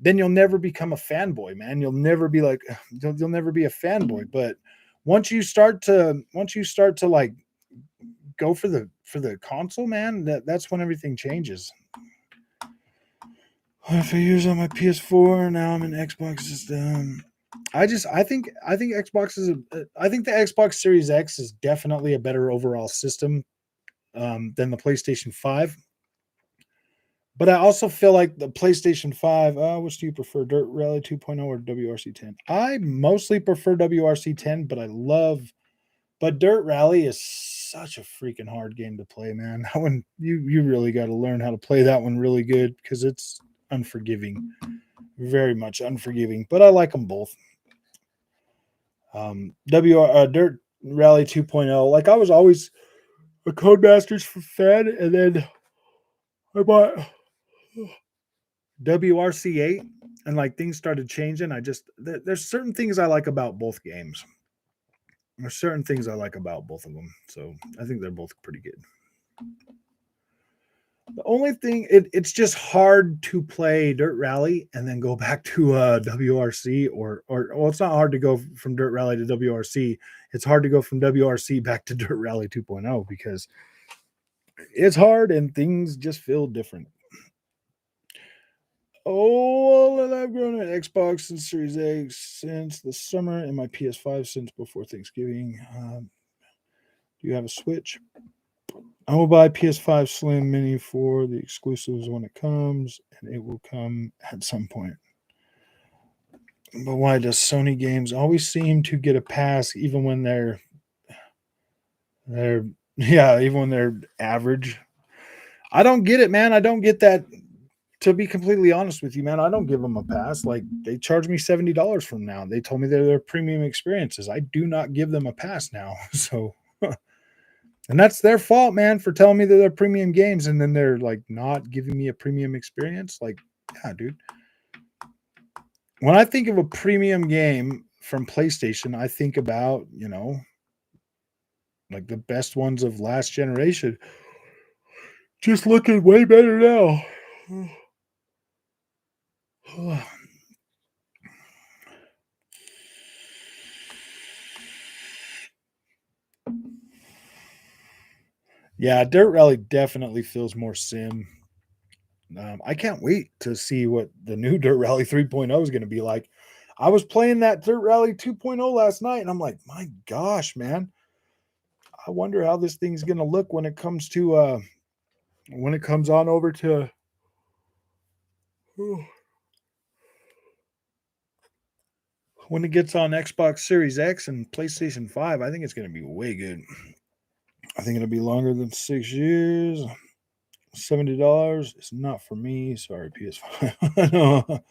Speaker 1: then you'll never become a fanboy, man. You'll never be like you'll never be a fanboy. But once you start to like go for the console, man, that's when everything changes. If I use on my PS4, now I'm in Xbox system. I think Xbox is I think the Xbox Series X is definitely a better overall system than the PlayStation 5. But I also feel like the PlayStation 5, which do you prefer, Dirt Rally 2.0 or WRC 10? I mostly prefer WRC 10, but Dirt Rally is such a freaking hard game to play, man. That one, you really got to learn how to play that one really good because it's unforgiving, very much unforgiving. But I like them both. Dirt Rally 2.0, like I was always a Codemasters fan, and then I bought WRC8, and like things started changing. There's certain things I like about both games. There's certain things I like about both of them, so I think they're both pretty good. The only thing it's just hard to play Dirt Rally and then go back to WRC or well, it's not hard to go from Dirt Rally to WRC. It's hard to go from WRC back to Dirt Rally 2.0 because it's hard and things just feel different. Oh, I've grown an Xbox and Series X since the summer and my PS5 since before Thanksgiving. Do you have a Switch? I will buy PS5 Slim Mini for the exclusives when it comes, and it will come at some point. But why does Sony games always seem to get a pass even when they're even when they're average? I don't get it, man. I don't get that. To be completely honest with you, man, I don't give them a pass. Like they charge me $70 from now. They told me they're premium experiences. I do not give them a pass now. So and that's their fault, man, for telling me that they're premium games and then they're like not giving me a premium experience. Like, yeah, dude. When I think of a premium game from PlayStation, I think about, like the best ones of last generation. Just looking way better now. Yeah, Dirt Rally definitely feels more sim. I can't wait to see what the new Dirt Rally 3.0 is going to be like. I was playing that Dirt Rally 2.0 last night, and I'm like, my gosh, man. I wonder how this thing's going to look when it comes to when it comes on over to when it gets on Xbox Series X and PlayStation 5. I think it's going to be way good. I think it'll be longer than 6 years. $70 is not for me. Sorry, PS5.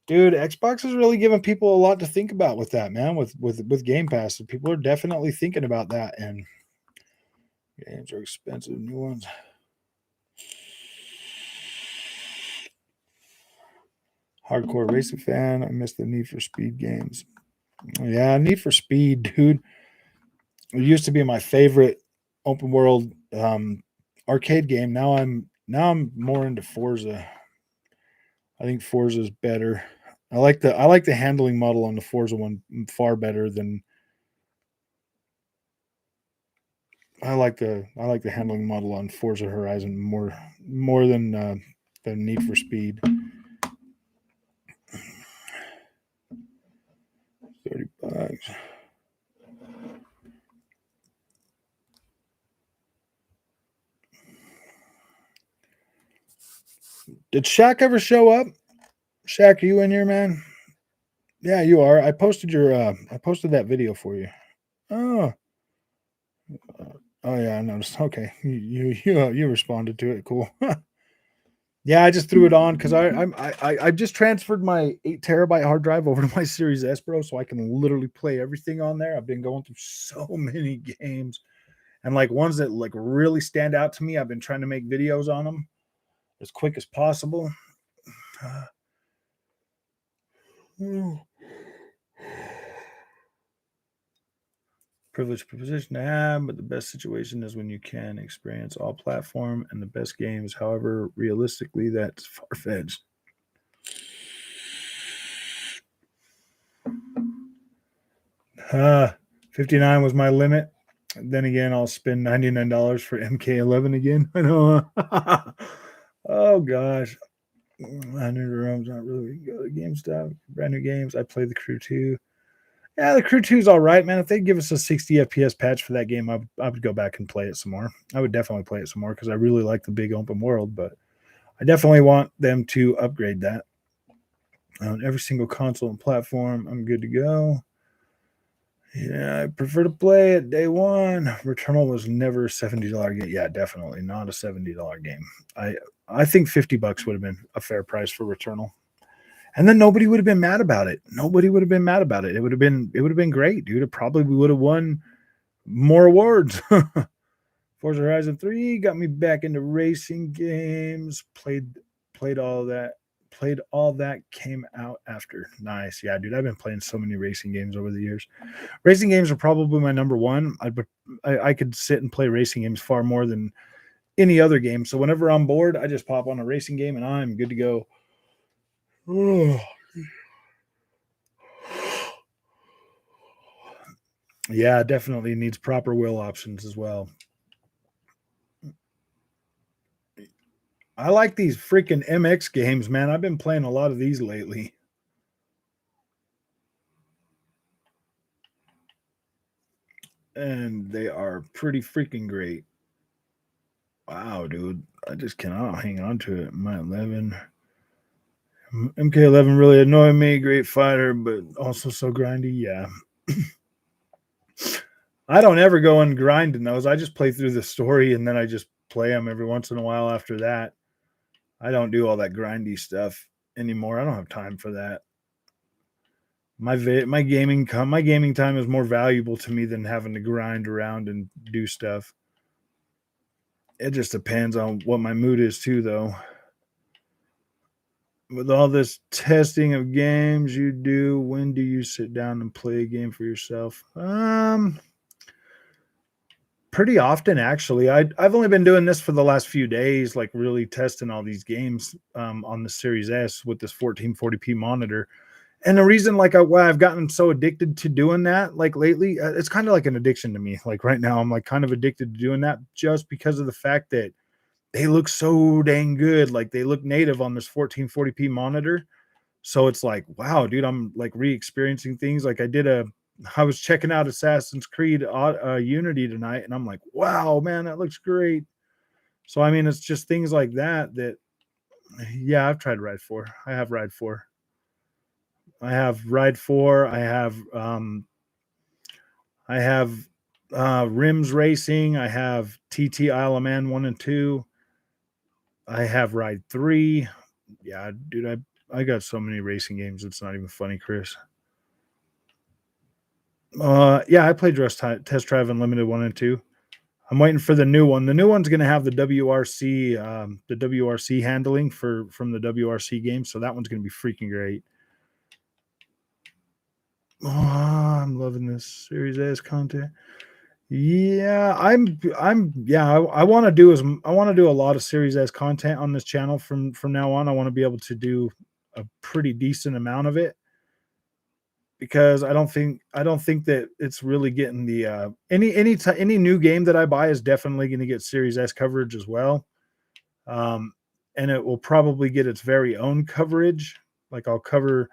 Speaker 1: Dude, Xbox is really giving people a lot to think about with that, man. With Game Pass, people are definitely thinking about that. And games are expensive, new ones. Hardcore racing fan. I miss the Need for Speed games. Yeah, Need for Speed, dude. It used to be my favorite open world arcade game. Now I'm more into Forza. I think Forza is better. I like the handling model on the Forza one far better than I like the handling model on Forza Horizon more than Need for Speed. $30. Did Shaq ever show up? Shaq, are you in here, man? Yeah, you are. I posted that video for you. Oh, oh yeah, I noticed. Okay, you responded to it. Cool. Yeah, I just threw it on because I just transferred my 8 terabyte hard drive over to my Series S, bro, so I can literally play everything on there. I've been going through so many games, and like ones that like really stand out to me. I've been trying to make videos on them as quick as possible. Privileged position to have, but the best situation is when you can experience all platform and the best games. However, realistically, that's far fetched. Uh, 59 was my limit. Then again, I'll spend $99 for MK11 again. I know. Oh gosh. 100 rooms, not really. Go to GameStop, brand new games. I play the Crew 2. Yeah, the Crew 2 is all right, man. If they give us a 60 FPS patch for that game, I would go back and play it some more. I would definitely play it some more because I really like the big open world, but I definitely want them to upgrade that. On every single console and platform, I'm good to go. Yeah, I prefer to play it day one. Returnal was never a $70 game. Yeah, definitely not a $70 game. I think $50 would have been a fair price for Returnal. And then nobody would have been mad about it. Nobody would have been mad about it. It would have been great, dude. It probably would have won more awards. Forza Horizon 3 got me back into racing games. Played all that. Played all that came out after. Nice. Yeah, dude. I've been playing so many racing games over the years. Racing games are probably my number one. I could sit and play racing games far more than any other game. So whenever I'm bored, I just pop on a racing game and I'm good to go. Oh, yeah, definitely needs proper wheel options as well. I like these freaking MX games, man. I've been playing a lot of these lately. And they are pretty freaking great. Wow, dude. I just cannot hang on to it. My 11. MK11 really annoyed me. Great fighter, but also so grindy. Yeah. I don't ever go and grind in those. I just play through the story and then I just play them every once in a while after that. I don't do all that grindy stuff anymore. I don't have time for that. My gaming time is more valuable to me than having to grind around and do stuff. It just depends on what my mood is too, though. With all this testing of games you do, when do you sit down and play a game for yourself? Pretty often actually. I've only been doing this for the last few days, like really testing all these games on the Series S with this 1440p monitor. And the reason, like, why I've gotten so addicted to doing that, like lately, it's kind of like an addiction to me. Like right now, I'm like kind of addicted to doing that just because of the fact that they look so dang good. Like they look native on this 1440p monitor. So it's like, wow, dude, I'm like re-experiencing things. Like I was checking out Assassin's Creed Unity tonight, and I'm like, wow, man, that looks great. So I mean, it's just things like that. Yeah, I've tried Ride 4. I have Ride 4. I have Ride 4. I have Rims Racing. I have TT Isle of Man 1 and 2. I have Ride 3. Yeah, dude, I got so many racing games. It's not even funny, Chris. Yeah, I played Test Drive Unlimited 1 and 2. I'm waiting for the new one. The new one's going to have the WRC handling from the WRC game, so that one's going to be freaking great. Oh, I'm loving this Series S content. Yeah, I want to do a lot of Series S content on this channel from now on. I want to be able to do a pretty decent amount of it because I don't think that it's really getting the any new game that I buy is definitely going to get Series S coverage as well. Um, and it will probably get its very own coverage. Like I'll cover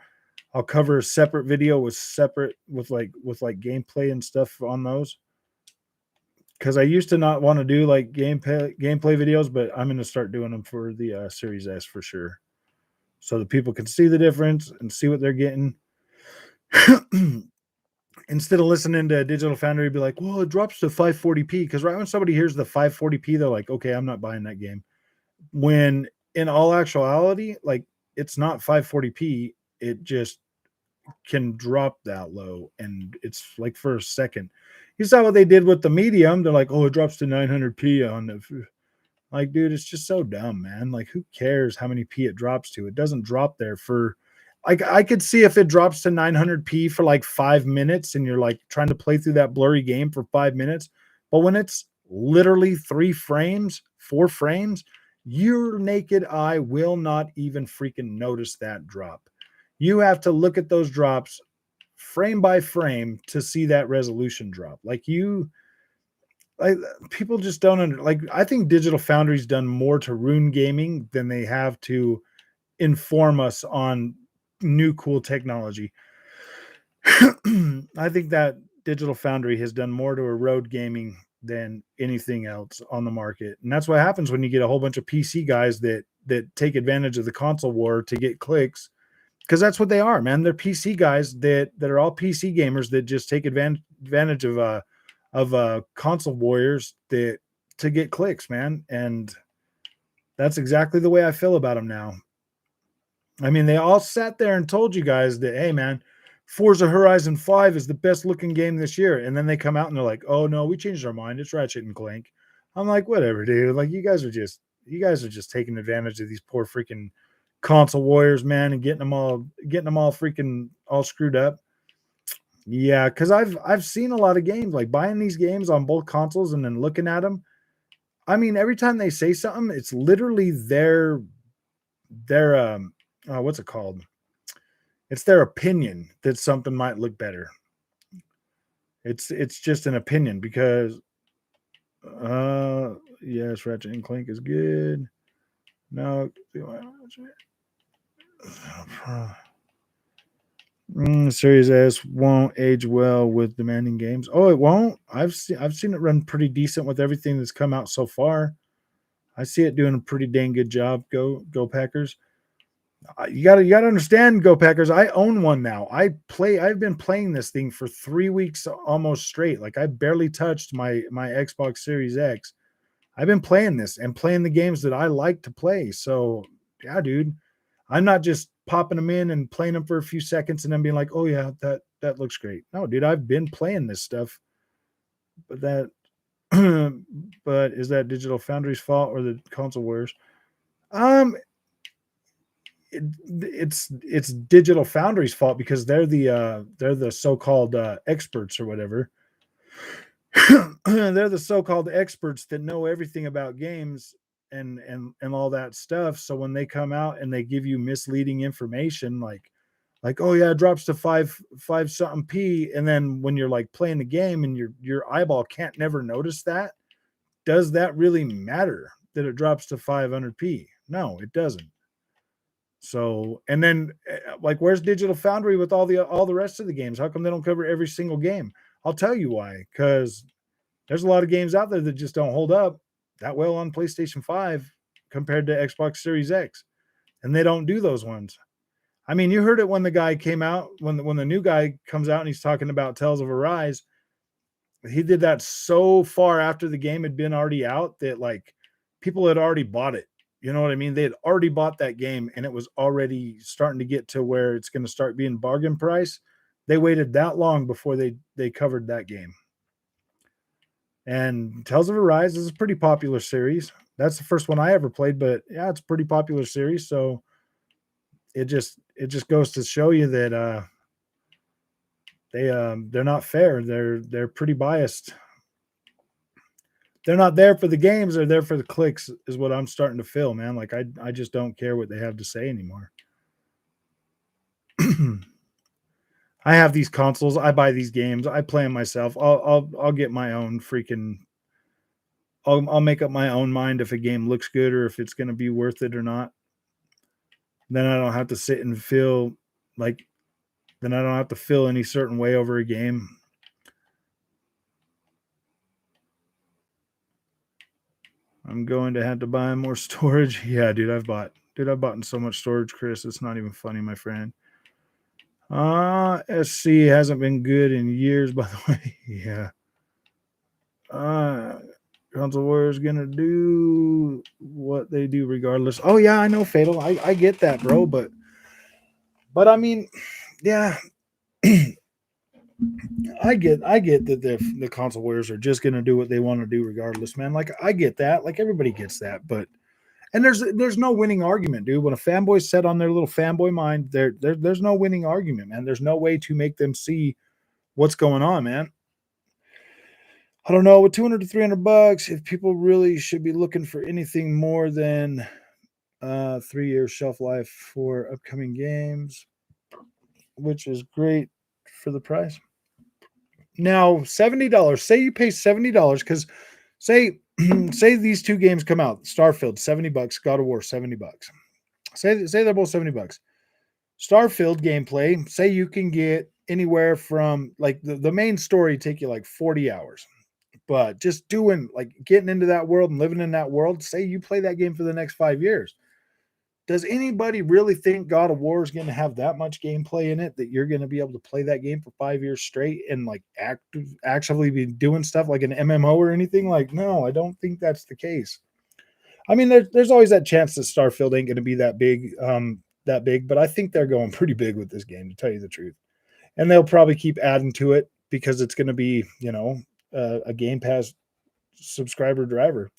Speaker 1: a separate video with gameplay and stuff on those. Because I used to not want to do like gameplay videos, but I'm going to start doing them for the Series S for sure, so that people can see the difference and see what they're getting. Instead of listening to Digital Foundry, be like, "Well, it drops to 540p." Because right when somebody hears the 540p, they're like, "Okay, I'm not buying that game." When in all actuality, like it's not 540p. It just can drop that low, and it's like for a second. You saw what they did with the medium. They're like, "Oh, it drops to 900p on the." Like, dude, it's just so dumb, man. Like, who cares how many p it drops to? It doesn't drop there for. Like, I could see if it drops to 900p for like 5 minutes, and you're like trying to play through that blurry game for 5 minutes. But when it's literally 3 frames, 4 frames, your naked eye will not even freaking notice that drop. You have to look at those drops frame by frame to see that resolution drop. Like like people just don't like. I think Digital Foundry's done more to ruin gaming than they have to inform us on new cool technology. I think that Digital Foundry has done more to erode gaming than anything else on the market. And that's what happens when you get a whole bunch of PC guys that take advantage of the console war to get clicks, because that's what they are, man. They're PC guys that are all PC gamers that just take advantage of console warriors that to get clicks, man. And that's exactly the way I feel about them now. I mean, they all sat there and told you guys that, hey, man, Forza Horizon 5 is the best looking game this year. And then they come out and they're like, oh, no, we changed our mind. It's Ratchet and Clank. I'm like, whatever, dude. Like, you guys are just taking advantage of these poor freaking console warriors, man, and getting them all freaking all screwed up. Yeah, because I've seen a lot of games, like buying these games on both consoles and then looking at them. I mean, every time they say something, it's literally their what's it called? It's their opinion that something might look better. It's just an opinion because yes, Ratchet and Clank is good. No, Series S won't age well with demanding games. Oh, it won't. I've seen it run pretty decent with everything that's come out so far. I see it doing a pretty dang good job. Go Packers. You gotta understand, Go Packers. I own one now. I've been playing this thing for 3 weeks almost straight. Like I barely touched my Xbox Series X. I've been playing this and playing the games that I like to play. So yeah, dude. I'm not just popping them in and playing them for a few seconds and then being like, oh yeah, that looks great. No, dude, I've been playing this stuff. But that but is that Digital Foundry's fault or the console wars? Um, it's Digital Foundry's fault because they're the so-called experts or whatever. They're the so-called experts that know everything about games and all that stuff. So when they come out and they give you misleading information, like oh yeah, it drops to five something p, and then when you're like playing the game and your eyeball can't never notice that, does that really matter that it drops to 500p? No, it doesn't. So, and then like, where's Digital Foundry with all the rest of the games? How come they don't cover every single game? I'll tell you why. Because there's a lot of games out there that just don't hold up that well on PlayStation 5 compared to Xbox Series X, and they don't do those ones. I mean, you heard it when the guy came out, when the new guy comes out and he's talking about Tales of Arise. He did that so far after the game had been already out that like people had already bought it. You know what I mean? They had already bought that game and it was already starting to get to where it's going to start being bargain price. They waited that long before they covered that game. And Tales of Arise is a pretty popular series. That's the first one I ever played, but yeah, it's a pretty popular series. So it just goes to show you that they're not fair. They're pretty biased. They're not there for the games, they're there for the clicks, is what I'm starting to feel, man. Like I just don't care what they have to say anymore. I have these consoles, I buy these games, I play them myself. I'll get my own freaking I'll make up my own mind if a game looks good or if it's going to be worth it or not. Then I don't have to sit and feel like then I don't have to feel any certain way over a game. I'm going to have to buy more storage. Yeah, I've bought in so much storage, Chris. It's not even funny, my friend. SC hasn't been good in years, by the way. Yeah. Uh Console Warriors gonna do what they do regardless. Oh yeah, I know, Fatal. I get that, bro, but I mean, yeah, I get that the console warriors are just gonna do what they want to do regardless, man. Like I get that, like everybody gets that, but and there's no winning argument, dude. When a fanboy's set on their little fanboy mind, there's no winning argument, man. There's no way to make them see what's going on, man. I don't know, with 200 to $300, if people really should be looking for anything more than 3 year shelf life for upcoming games, which is great for the price. Now, $70. Say you pay $70 because say say these two games come out. Starfield, $70, God of War, $70. Say they're both $70. Starfield gameplay, say you can get anywhere from like the main story take you like 40 hours. But just doing like getting into that world and living in that world, say you play that game for the next 5 years. Does anybody really think God of War is going to have that much gameplay in it that you're going to be able to play that game for 5 years straight and like actually be doing stuff like an MMO or anything? Like, no, I don't think that's the case. I mean, there's always that chance that Starfield ain't going to be that big, but I think they're going pretty big with this game, to tell you the truth. And they'll probably keep adding to it because it's going to be, a Game Pass subscriber driver.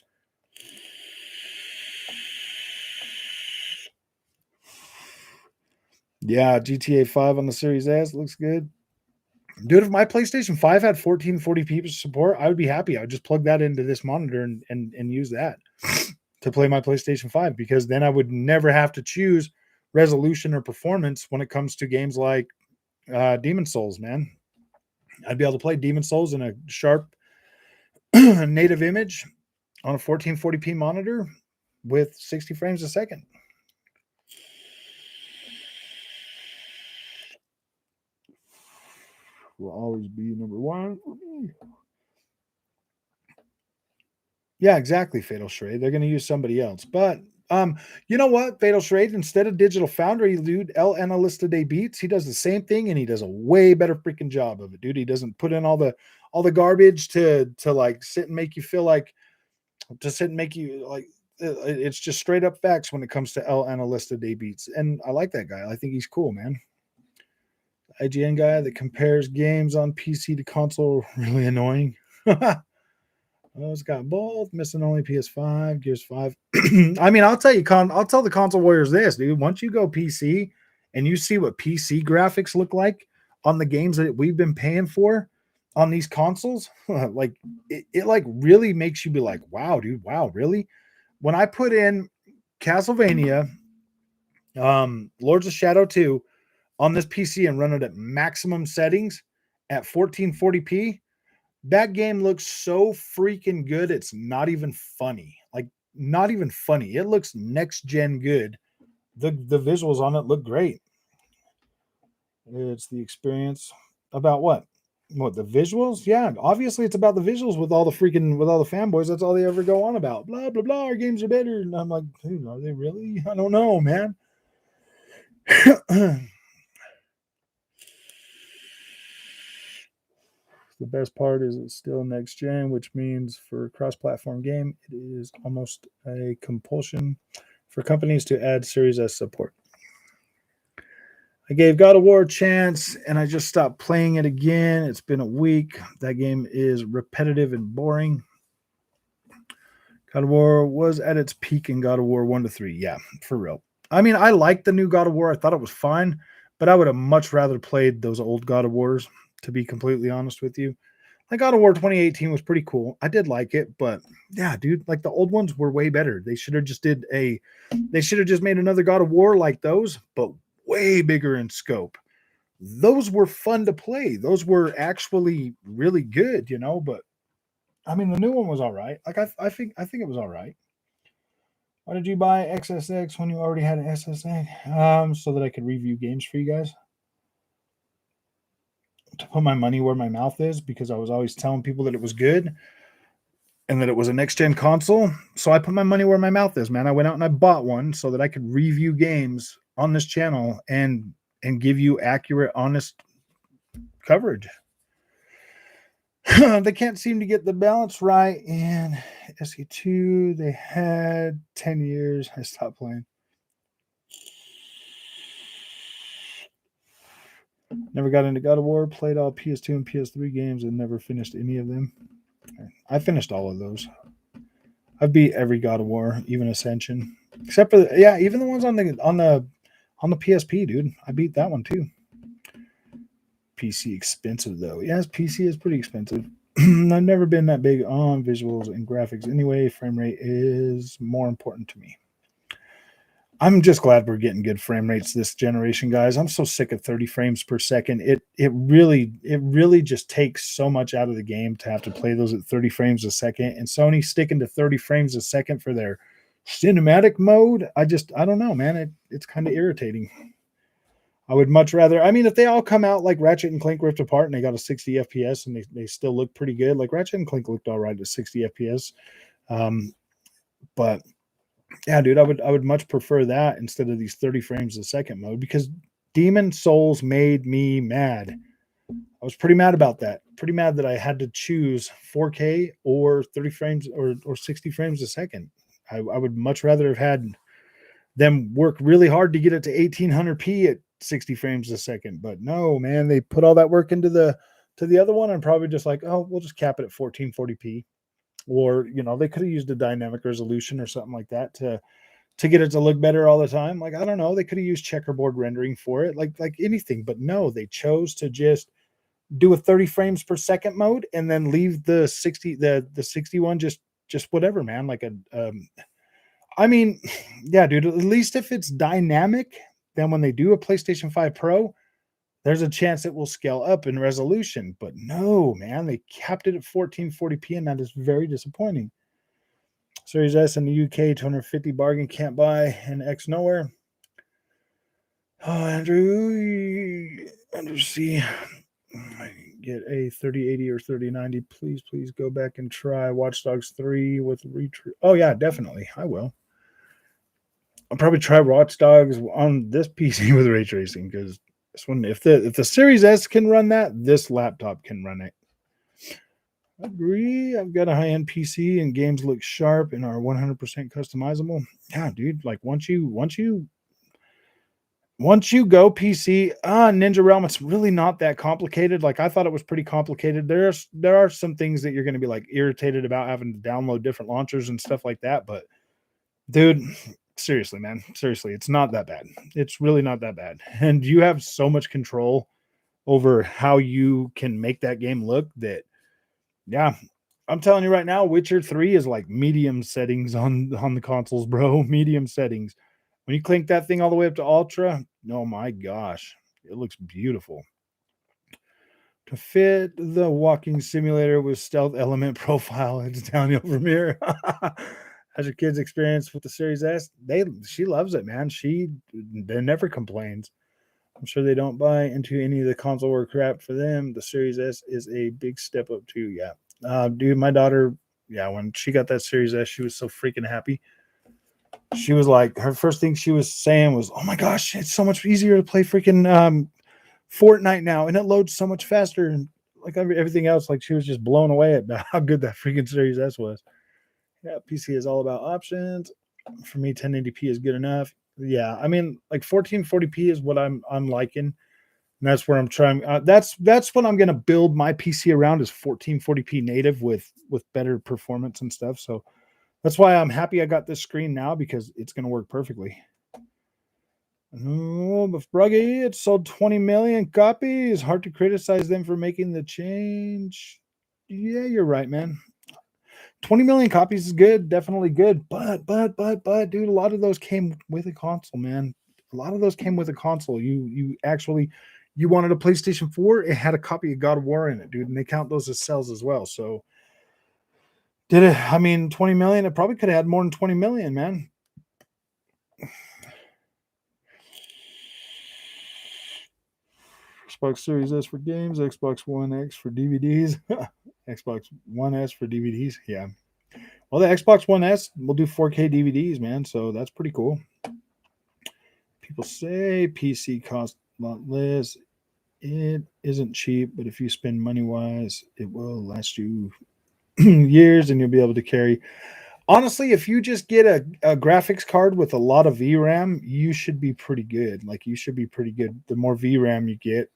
Speaker 1: Yeah, GTA 5 on the Series S looks good. Dude, if my PlayStation 5 had 1440p support, I would be happy. I would just plug that into this monitor and use that to play my PlayStation 5 because then I would never have to choose resolution or performance when it comes to games like Demon Souls, man. I'd be able to play Demon Souls in a sharp native image on a 1440p monitor with 60 frames a second. Will always be number one for me. Yeah, exactly, Fatal Charade. They're going to use somebody else. But you know what, Fatal Charade, instead of Digital Foundry, dude, El Analista de Beats, he does the same thing and he does a way better freaking job of it, dude. He doesn't put in all the garbage to like sit and make you feel like it's just straight up facts when it comes to El Analista de Beats. And I like that guy. I think he's cool, man. IGN guy that compares games on PC to console, really annoying. Oh, it's got both, missing only PS5, Gears 5. I mean, I'll tell the console warriors this, dude. Once you go PC and you see what PC graphics look like on the games that we've been paying for on these consoles, like it like really makes you be like, wow, dude, wow, really? When I put in Castlevania, Lords of Shadow 2 on this PC and run it at maximum settings at 1440p, that game looks so freaking good. It's not even funny. Like, not even funny. It looks next gen good. The visuals on it look great. It's the experience about what? What, the visuals? Yeah, obviously it's about the visuals with all the fanboys. That's all they ever go on about. Blah blah blah. Our games are better. And I'm like, dude, are they really? I don't know, man. The best part is it's still next gen, which means for a cross-platform game, it is almost a compulsion for companies to add Series S support. I gave God of War a chance, and I just stopped playing it again. It's been a week. That game is repetitive and boring. God of War was at its peak in God of War 1 to 3. Yeah, for real. I mean, I liked the new God of War. I thought it was fine, but I would have much rather played those old God of Wars, to be completely honest with you. Like God of War 2018 was pretty cool. I did like it, but yeah, dude, like the old ones were way better. They should have just made another God of War like those, but way bigger in scope. Those were fun to play. Those were actually really good, but I mean the new one was all right. Like I think it was all right. Why did you buy XSX when you already had an SSX? So that I could review games for you guys. To put my money where my mouth is, because I was always telling people that it was good and that it was a next gen console. So I put my money where my mouth is, man. I went out and I bought one so that I could review games on this channel and give you accurate, honest coverage. They can't seem to get the balance right in SE2. They had 10 years. I stopped playing. Never got into God of War, played all PS2 and PS3 games and never finished any of them. I finished all of those. I beat every God of War, even Ascension, except for even the ones on the PSP, dude. I beat that one too. PC expensive though. Yes, PC is pretty expensive. I've never been that big on visuals and graphics. Anyway, frame rate is more important to me. I'm just glad we're getting good frame rates this generation, guys. I'm so sick of 30 frames per second. It really just takes so much out of the game to have to play those at 30 frames a second. And Sony sticking to 30 frames a second for their cinematic mode. I don't know, man. It's kind of irritating. I would much rather. I mean, if they all come out like Ratchet and Clank Rift Apart and they got a 60 FPS and they still look pretty good, like Ratchet and Clank looked all right at 60 FPS. But yeah, dude, I would much prefer that instead of these 30 frames a second mode because Demon Souls made me mad. I was pretty mad about that. Pretty mad that I had to choose 4K or 30 frames or 60 frames a second. I would much rather have had them work really hard to get it to 1800p at 60 frames a second. But no, man, they put all that work into the other one and probably just like, oh, we'll just cap it at 1440p. Or, they could have used a dynamic resolution or something like that to get it to look better all the time. Like, I don't know, they could have used checkerboard rendering for it, like anything, but no, they chose to just do a 30 frames per second mode and then leave the 61 just whatever, man. Like I mean, yeah, dude, at least if it's dynamic, then when they do a PlayStation 5 Pro, there's a chance it will scale up in resolution. But no, man, they capped it at 1440p, and that is very disappointing. Series S in the UK, 250 bargain, can't buy, and X nowhere. Oh, Andrew C. Get a 3080 or 3090. Please go back and try Watch Dogs 3 with Oh, yeah, definitely. I will. I'll probably try Watch Dogs on this PC with ray tracing because this one, if the Series S can run that, this laptop can run it. Agree. I've got a high-end PC and games look sharp and are 100% customizable. Yeah, dude. Like once you go PC, Ninja Realm, it's really not that complicated. Like I thought it was pretty complicated. There are some things that you're going to be like irritated about having to download different launchers and stuff like that. But dude, seriously, man, seriously, it's not that bad. It's really not that bad. And you have so much control over how you can make that game look that, yeah, I'm telling you right now, Witcher 3 is like medium settings on the consoles, bro. Medium settings. When you clink that thing all the way up to ultra, oh my gosh, it looks beautiful. To fit the walking simulator with stealth element profile, it's downhill from here. How's your kids' experience with the Series S? She loves it, man. She never complains. I'm sure they don't buy into any of the console war crap for them. The Series S is a big step up too. Yeah, dude, my daughter, yeah, when she got that Series S, she was so freaking happy. She was like, her first thing she was saying was, "Oh my gosh, it's so much easier to play freaking Fortnite now, and it loads so much faster." And like everything else, like she was just blown away at how good that freaking Series S was. Yeah, PC is all about options. For me, 1080p is good enough. Yeah, I mean, like 1440p is what I'm liking. And that's where I'm trying. That's what I'm going to build my PC around is 1440p native with better performance and stuff. So that's why I'm happy I got this screen now because it's going to work perfectly. Oh, but Bruggy, it sold 20 million copies. Hard to criticize them for making the change. Yeah, you're right, man. 20 million copies is good, definitely good. But, dude, a lot of those came with a console, man. A lot of those came with a console. You actually, you wanted a PlayStation 4, it had a copy of God of War in it, dude, and they count those as sales as well. So, did it? I mean, 20 million. It probably could have had more than 20 million, man. Xbox Series S for games, Xbox One X for DVDs, Xbox One S for DVDs. Yeah. Well, the Xbox One S will do 4K DVDs, man. So that's pretty cool. People say PC costs a lot less. It isn't cheap, but if you spend money wise, it will last you years and you'll be able to carry. Honestly, if you just get a graphics card with a lot of VRAM, you should be pretty good. Like you should be pretty good. The more VRAM you get,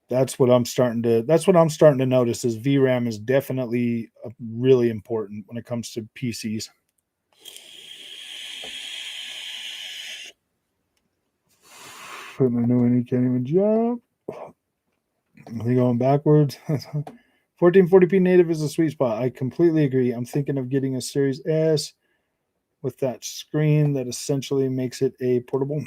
Speaker 1: that's what I'm starting to notice is VRAM is definitely really important when it comes to PCs. Putting a new one, he can't even jump. Are they going backwards? 1440p native is a sweet spot. I completely agree. I'm thinking of getting a Series S with that screen that essentially makes it a portable.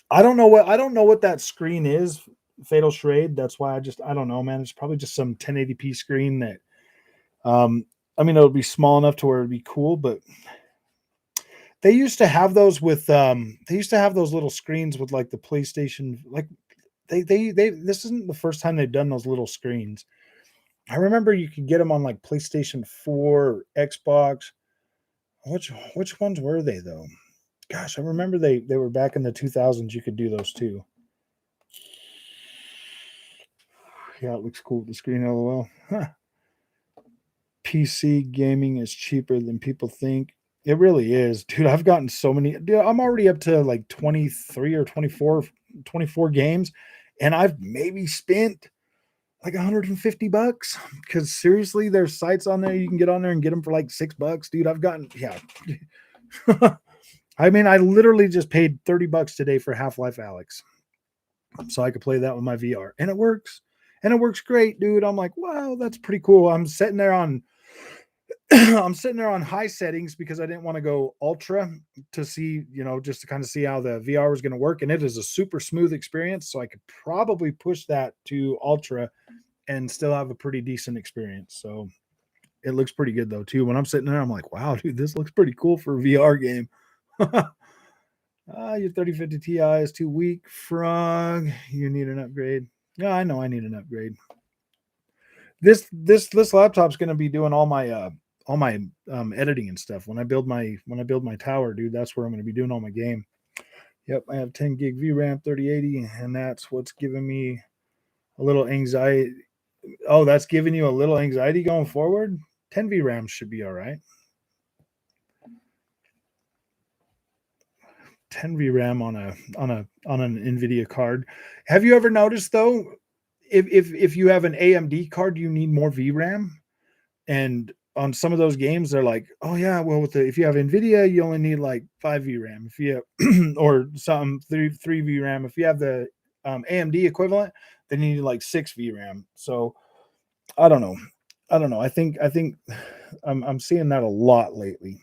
Speaker 1: I don't know what that screen is. Fatal Charade. That's why I don't know, man. It's probably just some 1080p screen that um I mean it'll be small enough to where it'd be cool, but they used to have those with they used to have those little screens with like the PlayStation, like they this isn't the first time they've done those little screens. I remember you could get them on like PlayStation 4 or Xbox. Which ones were they though? Gosh, I remember they were back in the 2000s. You could do those too. Yeah, it looks cool with the screen. LOL. Huh. PC gaming is cheaper than people think. It really is, dude. I've gotten so many. Dude, I'm already up to like 23 or 24 games, and I've maybe spent like $150 because seriously, there's sites on there you can get on there and get them for like $6, dude. I've gotten, yeah. I mean, I literally just paid $30 today for Half-Life Alex, so I could play that with my VR, and it works, great, dude. I'm like, wow, that's pretty cool. I'm sitting there on I'm sitting there on high settings because I didn't want to go ultra to see, just to kind of see how the VR was going to work. And it is a super smooth experience. So I could probably push that to ultra and still have a pretty decent experience. So it looks pretty good though, too. When I'm sitting there, I'm like, wow, dude, this looks pretty cool for a VR game. Your 3050 Ti is too weak, Frog. You need an upgrade. Yeah, I know I need an upgrade. This laptop's going to be doing all my editing and stuff. When I build my tower, dude, that's where I'm going to be doing all my game. Yep, I have 10 gig VRAM 3080, and that's what's giving me a little anxiety. Oh, that's giving you a little anxiety going forward. 10 VRAM should be all right. 10 VRAM on an NVIDIA card. Have you ever noticed though, if you have an AMD card, you need more VRAM? And on some of those games, they're like, oh yeah, well if you have NVIDIA, you only need like 5 VRAM. If you have or some three VRAM. If you have the AMD equivalent, then you need like 6 VRAM. So I don't know. I think I'm seeing that a lot lately.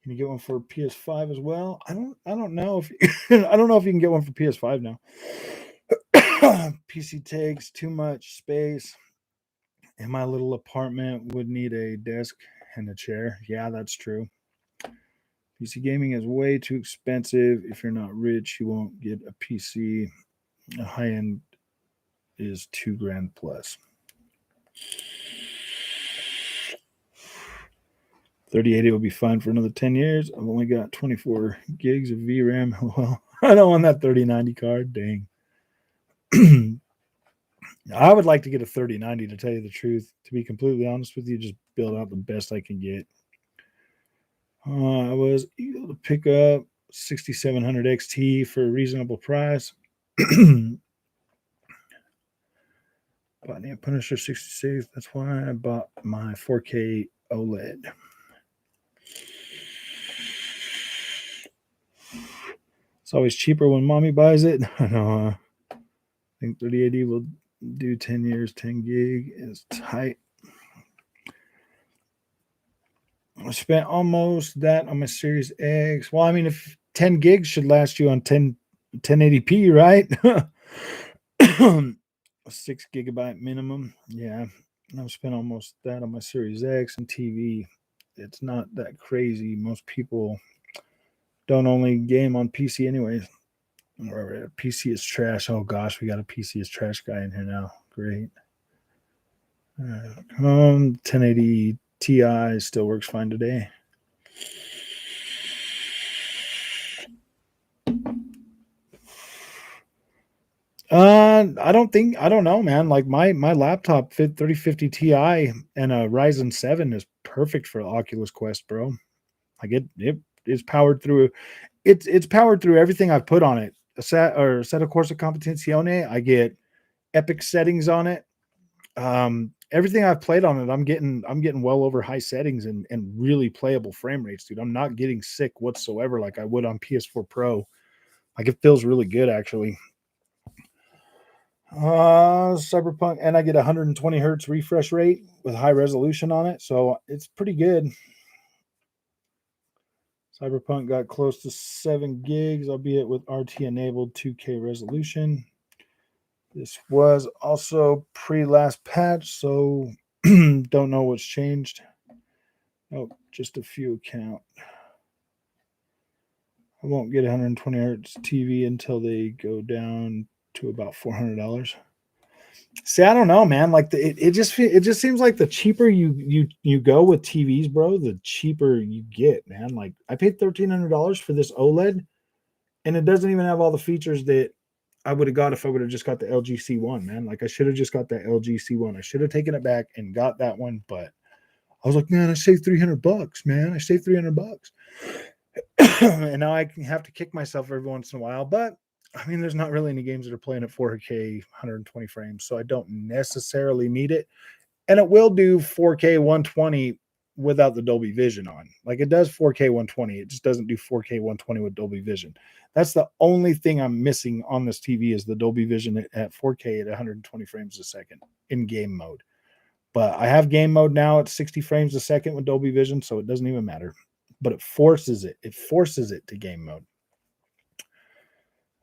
Speaker 1: Can you get one for PS5 as well? I don't know if I don't know if you can get one for PS5 now. PC takes too much space. In my little apartment would need a desk and a chair. Yeah, that's true. PC gaming is way too expensive. If you're not rich, you won't get a PC. A high end is $2,000 plus. 3080 will be fine for another 10 years. I've only got 24 gigs of VRAM. Well, I don't want that 3090 card. Dang. I would like to get a 3090 to tell you the truth. To be completely honest with you, just build out the best I can get. I was able to pick up 6700 XT for a reasonable price. Bought a Punisher 66. That's why I bought my 4K OLED. It's always cheaper when mommy buys it. I know. I think 3080 will do 10 years. 10 gig is tight. I spent almost that on my Series X. Well, I mean, if 10 gigs should last you on 1080p, right? 6 gigabyte minimum. Yeah, I've spent almost that on my Series X and TV. It's not that crazy. Most people don't only game on PC anyways. Or PC is trash. Oh gosh, we got a PC is trash guy in here now. Great. 1080 Ti still works fine today. I don't know, man. Like my laptop 3050 Ti and a Ryzen 7 is perfect for Oculus Quest, bro. Like it is powered through. It's powered through everything I've put on it. A set of Corsa Competizione. I get epic settings on it. Everything I've played on it, I'm getting well over high settings and really playable frame rates, dude. I'm not getting sick whatsoever like I would on PS4 Pro. Like it feels really good actually. Cyberpunk, and I get 120 hertz refresh rate with high resolution on it, so it's pretty good. Cyberpunk got close to 7 gigs, albeit with RT enabled 2K resolution. This was also pre last patch, so don't know what's changed. Oh, just a few account. I won't get 120 hertz TV until they go down to about $400. See, I don't know, man. Like it just seems like the cheaper you go with TVs, bro, the cheaper you get, man. Like I paid $1,300 for this OLED, and it doesn't even have all the features that I would have got if I would have just got the LG C1, man. Like I should have just got the LG C1. I should have taken it back and got that one, but I was like, man, I saved $300, man. I saved $300. And now I can have to kick myself every once in a while. But I mean, there's not really any games that are playing at 4K 120 frames, so I don't necessarily need it. And it will do 4K 120 without the Dolby Vision on. Like it does 4K 120, it just doesn't do 4K 120 with Dolby Vision. That's the only thing I'm missing on this TV is the Dolby Vision at 4K at 120 frames a second in game mode. But I have game mode now at 60 frames a second with Dolby Vision, so it doesn't even matter. But it forces it. It forces it to game mode.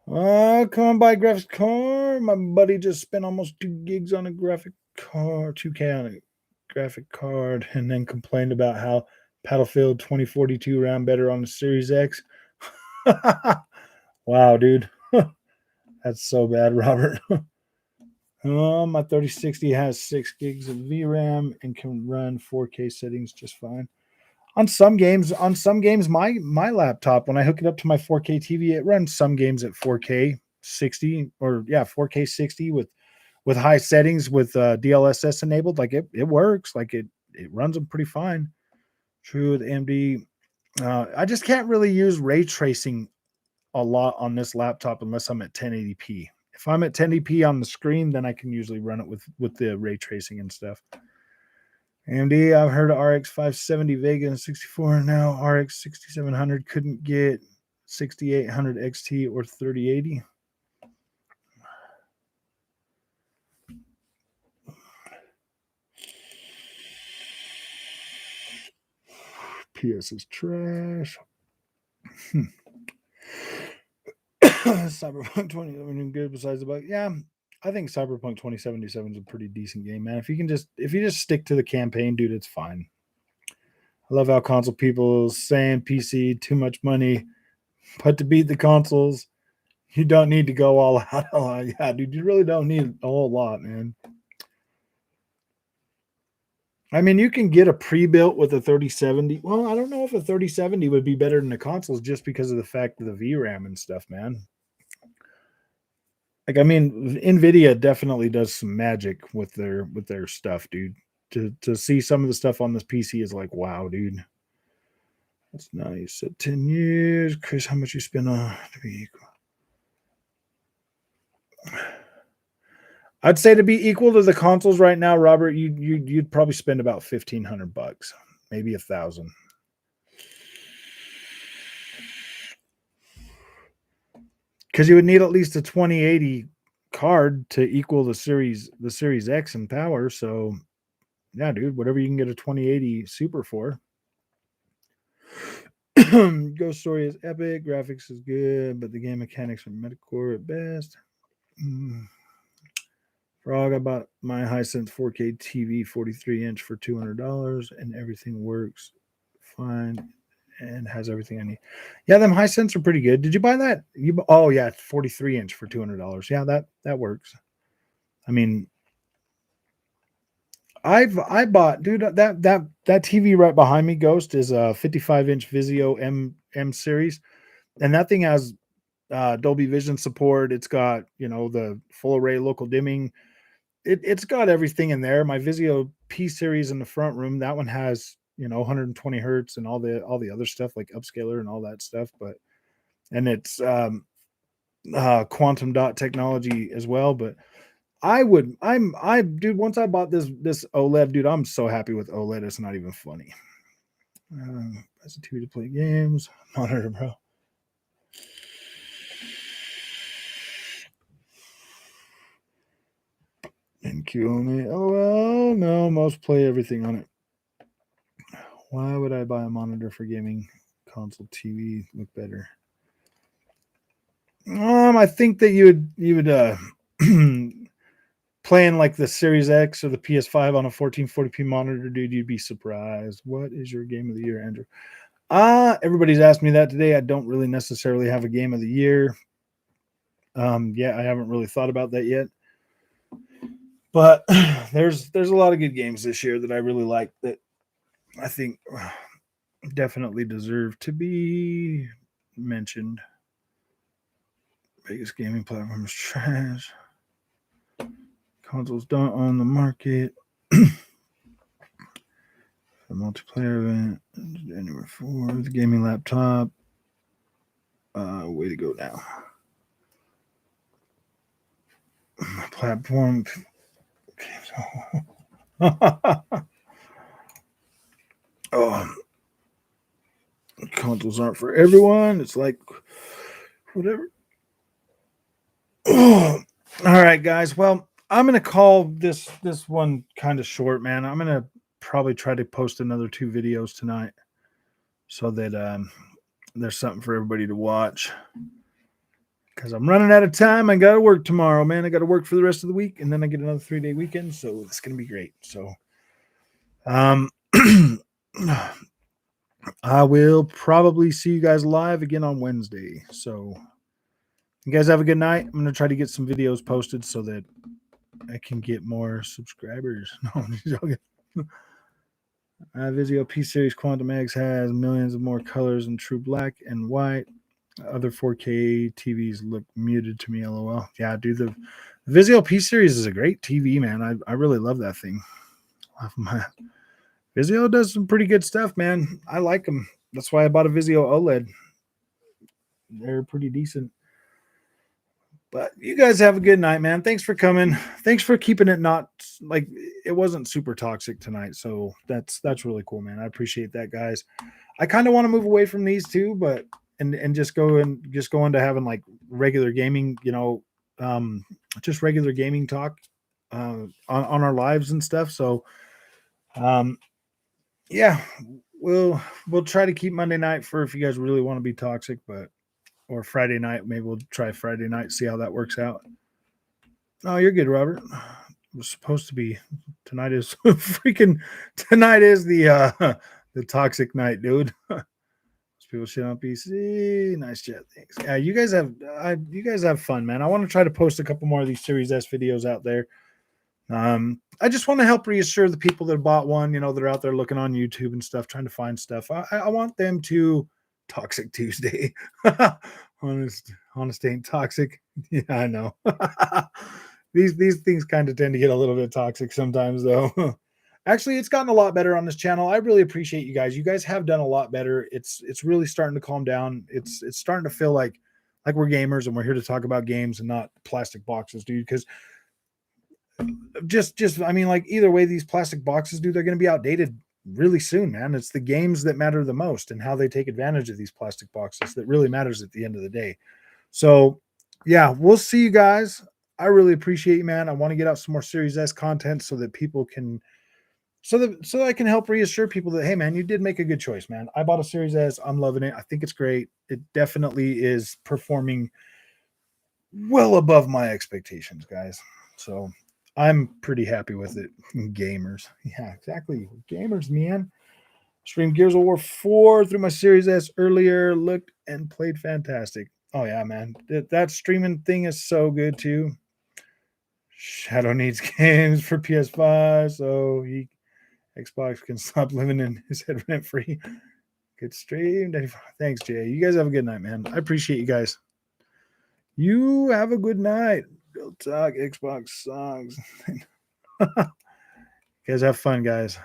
Speaker 1: Oh, come on, buy graphics card. My buddy just spent almost 2 gigs on a graphic card, 2K on a graphic card, and then complained about how Battlefield 2042 ran better on the Series X. Wow, dude. That's so bad, Robert. My 3060 has 6 gigs of VRAM and can run 4K settings just fine. On some games, my laptop, when I hook it up to my 4K TV, it runs some games at 4K 60 or 4K 60 with high settings with DLSS enabled. Like it works. Like it runs them pretty fine. True with AMD. I just can't really use ray tracing a lot on this laptop unless I'm at 1080p. If I'm at 1080p on the screen, then I can usually run it with the ray tracing and stuff. AMD, I've heard of RX 570 Vega and 64. Now RX 6700 couldn't get 6800 XT or 3080. PS is trash. Cyberpunk 2077 good besides the bug. Yeah, I think Cyberpunk 2077 is a pretty decent game, man. If you just stick to the campaign, dude, it's fine. I love how console people saying PC too much money, but to beat the consoles, you don't need to go all out. Yeah, dude, you really don't need a whole lot, man. I mean, you can get a pre-built with a 3070. Well, I don't know if a 3070 would be better than the consoles just because of the fact of the VRAM and stuff, man. Like, I mean, Nvidia definitely does some magic with their stuff, dude. To see some of the stuff on this PC is like, wow, dude. That's nice. At 10 years, Chris, how much you spend on to be equal? I'd say to be equal to the consoles right now, Robert, you'd probably spend about $1,500, maybe 1,000. Because you would need at least a 2080 card to equal the Series X in power. So yeah, dude, whatever you can get a 2080 Super for. Ghost Story is epic, graphics is good, but the game mechanics are metacore at best. Frog, I bought my Hisense 4K TV 43-inch for $200, and everything works fine and has everything I need. Yeah, them Hisense are pretty good. Did you buy that? Oh yeah, 43-inch for $200. Yeah, that works. I mean, I bought, dude, that TV right behind me, Ghost, is a 55-inch Vizio M series, and that thing has Dolby Vision support. It's got the full array local dimming. It's got everything in there. My Vizio P series in the front room, that one has 120 hertz and all the other stuff like upscaler and all that stuff. And it's quantum dot technology as well. But dude, once I bought this OLED, dude, I'm so happy with OLED. It's not even funny. As a TV to play games, monitor, bro. Q only. Oh, well, no, most play everything on it. Why would I buy a monitor for gaming? Console TV look better. I think that you would playing like the Series X or the PS5 on a 1440p monitor, dude, you'd be surprised. What is your game of the year, Andrew? Everybody's asked me that today. I don't really necessarily have a game of the year. Yeah, I haven't really thought about that yet. But there's a lot of good games this year that I really like that I think definitely deserve to be mentioned. Biggest gaming platform is trash. Consoles don't own the market. The multiplayer event, January 4th, gaming laptop. Way to go now. Platform. Oh, consoles aren't for everyone. It's like whatever. All right, guys. Well, I'm gonna call this one kind of short, man. I'm gonna probably try to post another 2 videos tonight, so that there's something for everybody to watch. Because I'm running out of time. I got to work tomorrow, man. I got to work for the rest of the week, and then I get another 3-day weekend, so it's gonna be great. So, I will probably see you guys live again on Wednesday. So, you guys have a good night. I'm gonna try to get some videos posted so that I can get more subscribers. No, I'm joking. Vizio P Series Quantum X has millions of more colors in true black and white. Other 4K TVs look muted to me, lol. Yeah, dude, the Vizio P Series is a great TV, man. I really love that thing. Vizio does some pretty good stuff, man. I like them. That's why I bought a Vizio OLED. They're pretty decent. But you guys have a good night, man. Thanks for coming. Thanks for keeping it not like it wasn't super toxic tonight. So that's really cool, man. I appreciate that, guys. I kind of want to move away from these two, but and just go into having like regular gaming, just regular gaming talk on our lives and stuff. So yeah, we'll try to keep Monday night for if you guys really want to be toxic, or Friday night. Maybe we'll try Friday night, see how that works out. Oh, you're good, Robert. It was supposed to be tonight is tonight is the toxic night, dude. People shit on PC. Nice chat. Thanks. Yeah, you guys have fun, man. I want to try to post a couple more of these Series S videos out there. I just want to help reassure the people that bought one, that are out there looking on YouTube and stuff, trying to find stuff. I want them to Toxic Tuesday. Honest ain't toxic. Yeah, I know. These things kind of tend to get a little bit toxic sometimes, though. Actually, it's gotten a lot better on this channel. I really appreciate you guys. You guys have done a lot better. It's really starting to calm down. It's starting to feel like we're gamers and we're here to talk about games and not plastic boxes, dude. Because just I mean, like either way, these plastic boxes, dude, they're going to be outdated really soon, man. It's the games that matter the most and how they take advantage of these plastic boxes that really matters at the end of the day. So yeah, we'll see you guys. I really appreciate you, man. I want to get out some more Series S content so that people can so I can help reassure people that, hey, man, you did make a good choice, man. I bought a Series S. I'm loving it. I think it's great. It definitely is performing well above my expectations, guys. So I'm pretty happy with it. Gamers. Yeah, exactly. Gamers, man. Streamed Gears of War 4 through my Series S earlier. Looked and played fantastic. Oh, yeah, man. That streaming thing is so good, too. Shadow needs games for PS5, so Xbox can stop living in his head rent free. Good stream. Thanks, Jay. You guys have a good night, man. I appreciate you guys. You have a good night. Go talk Xbox songs. You guys have fun, guys.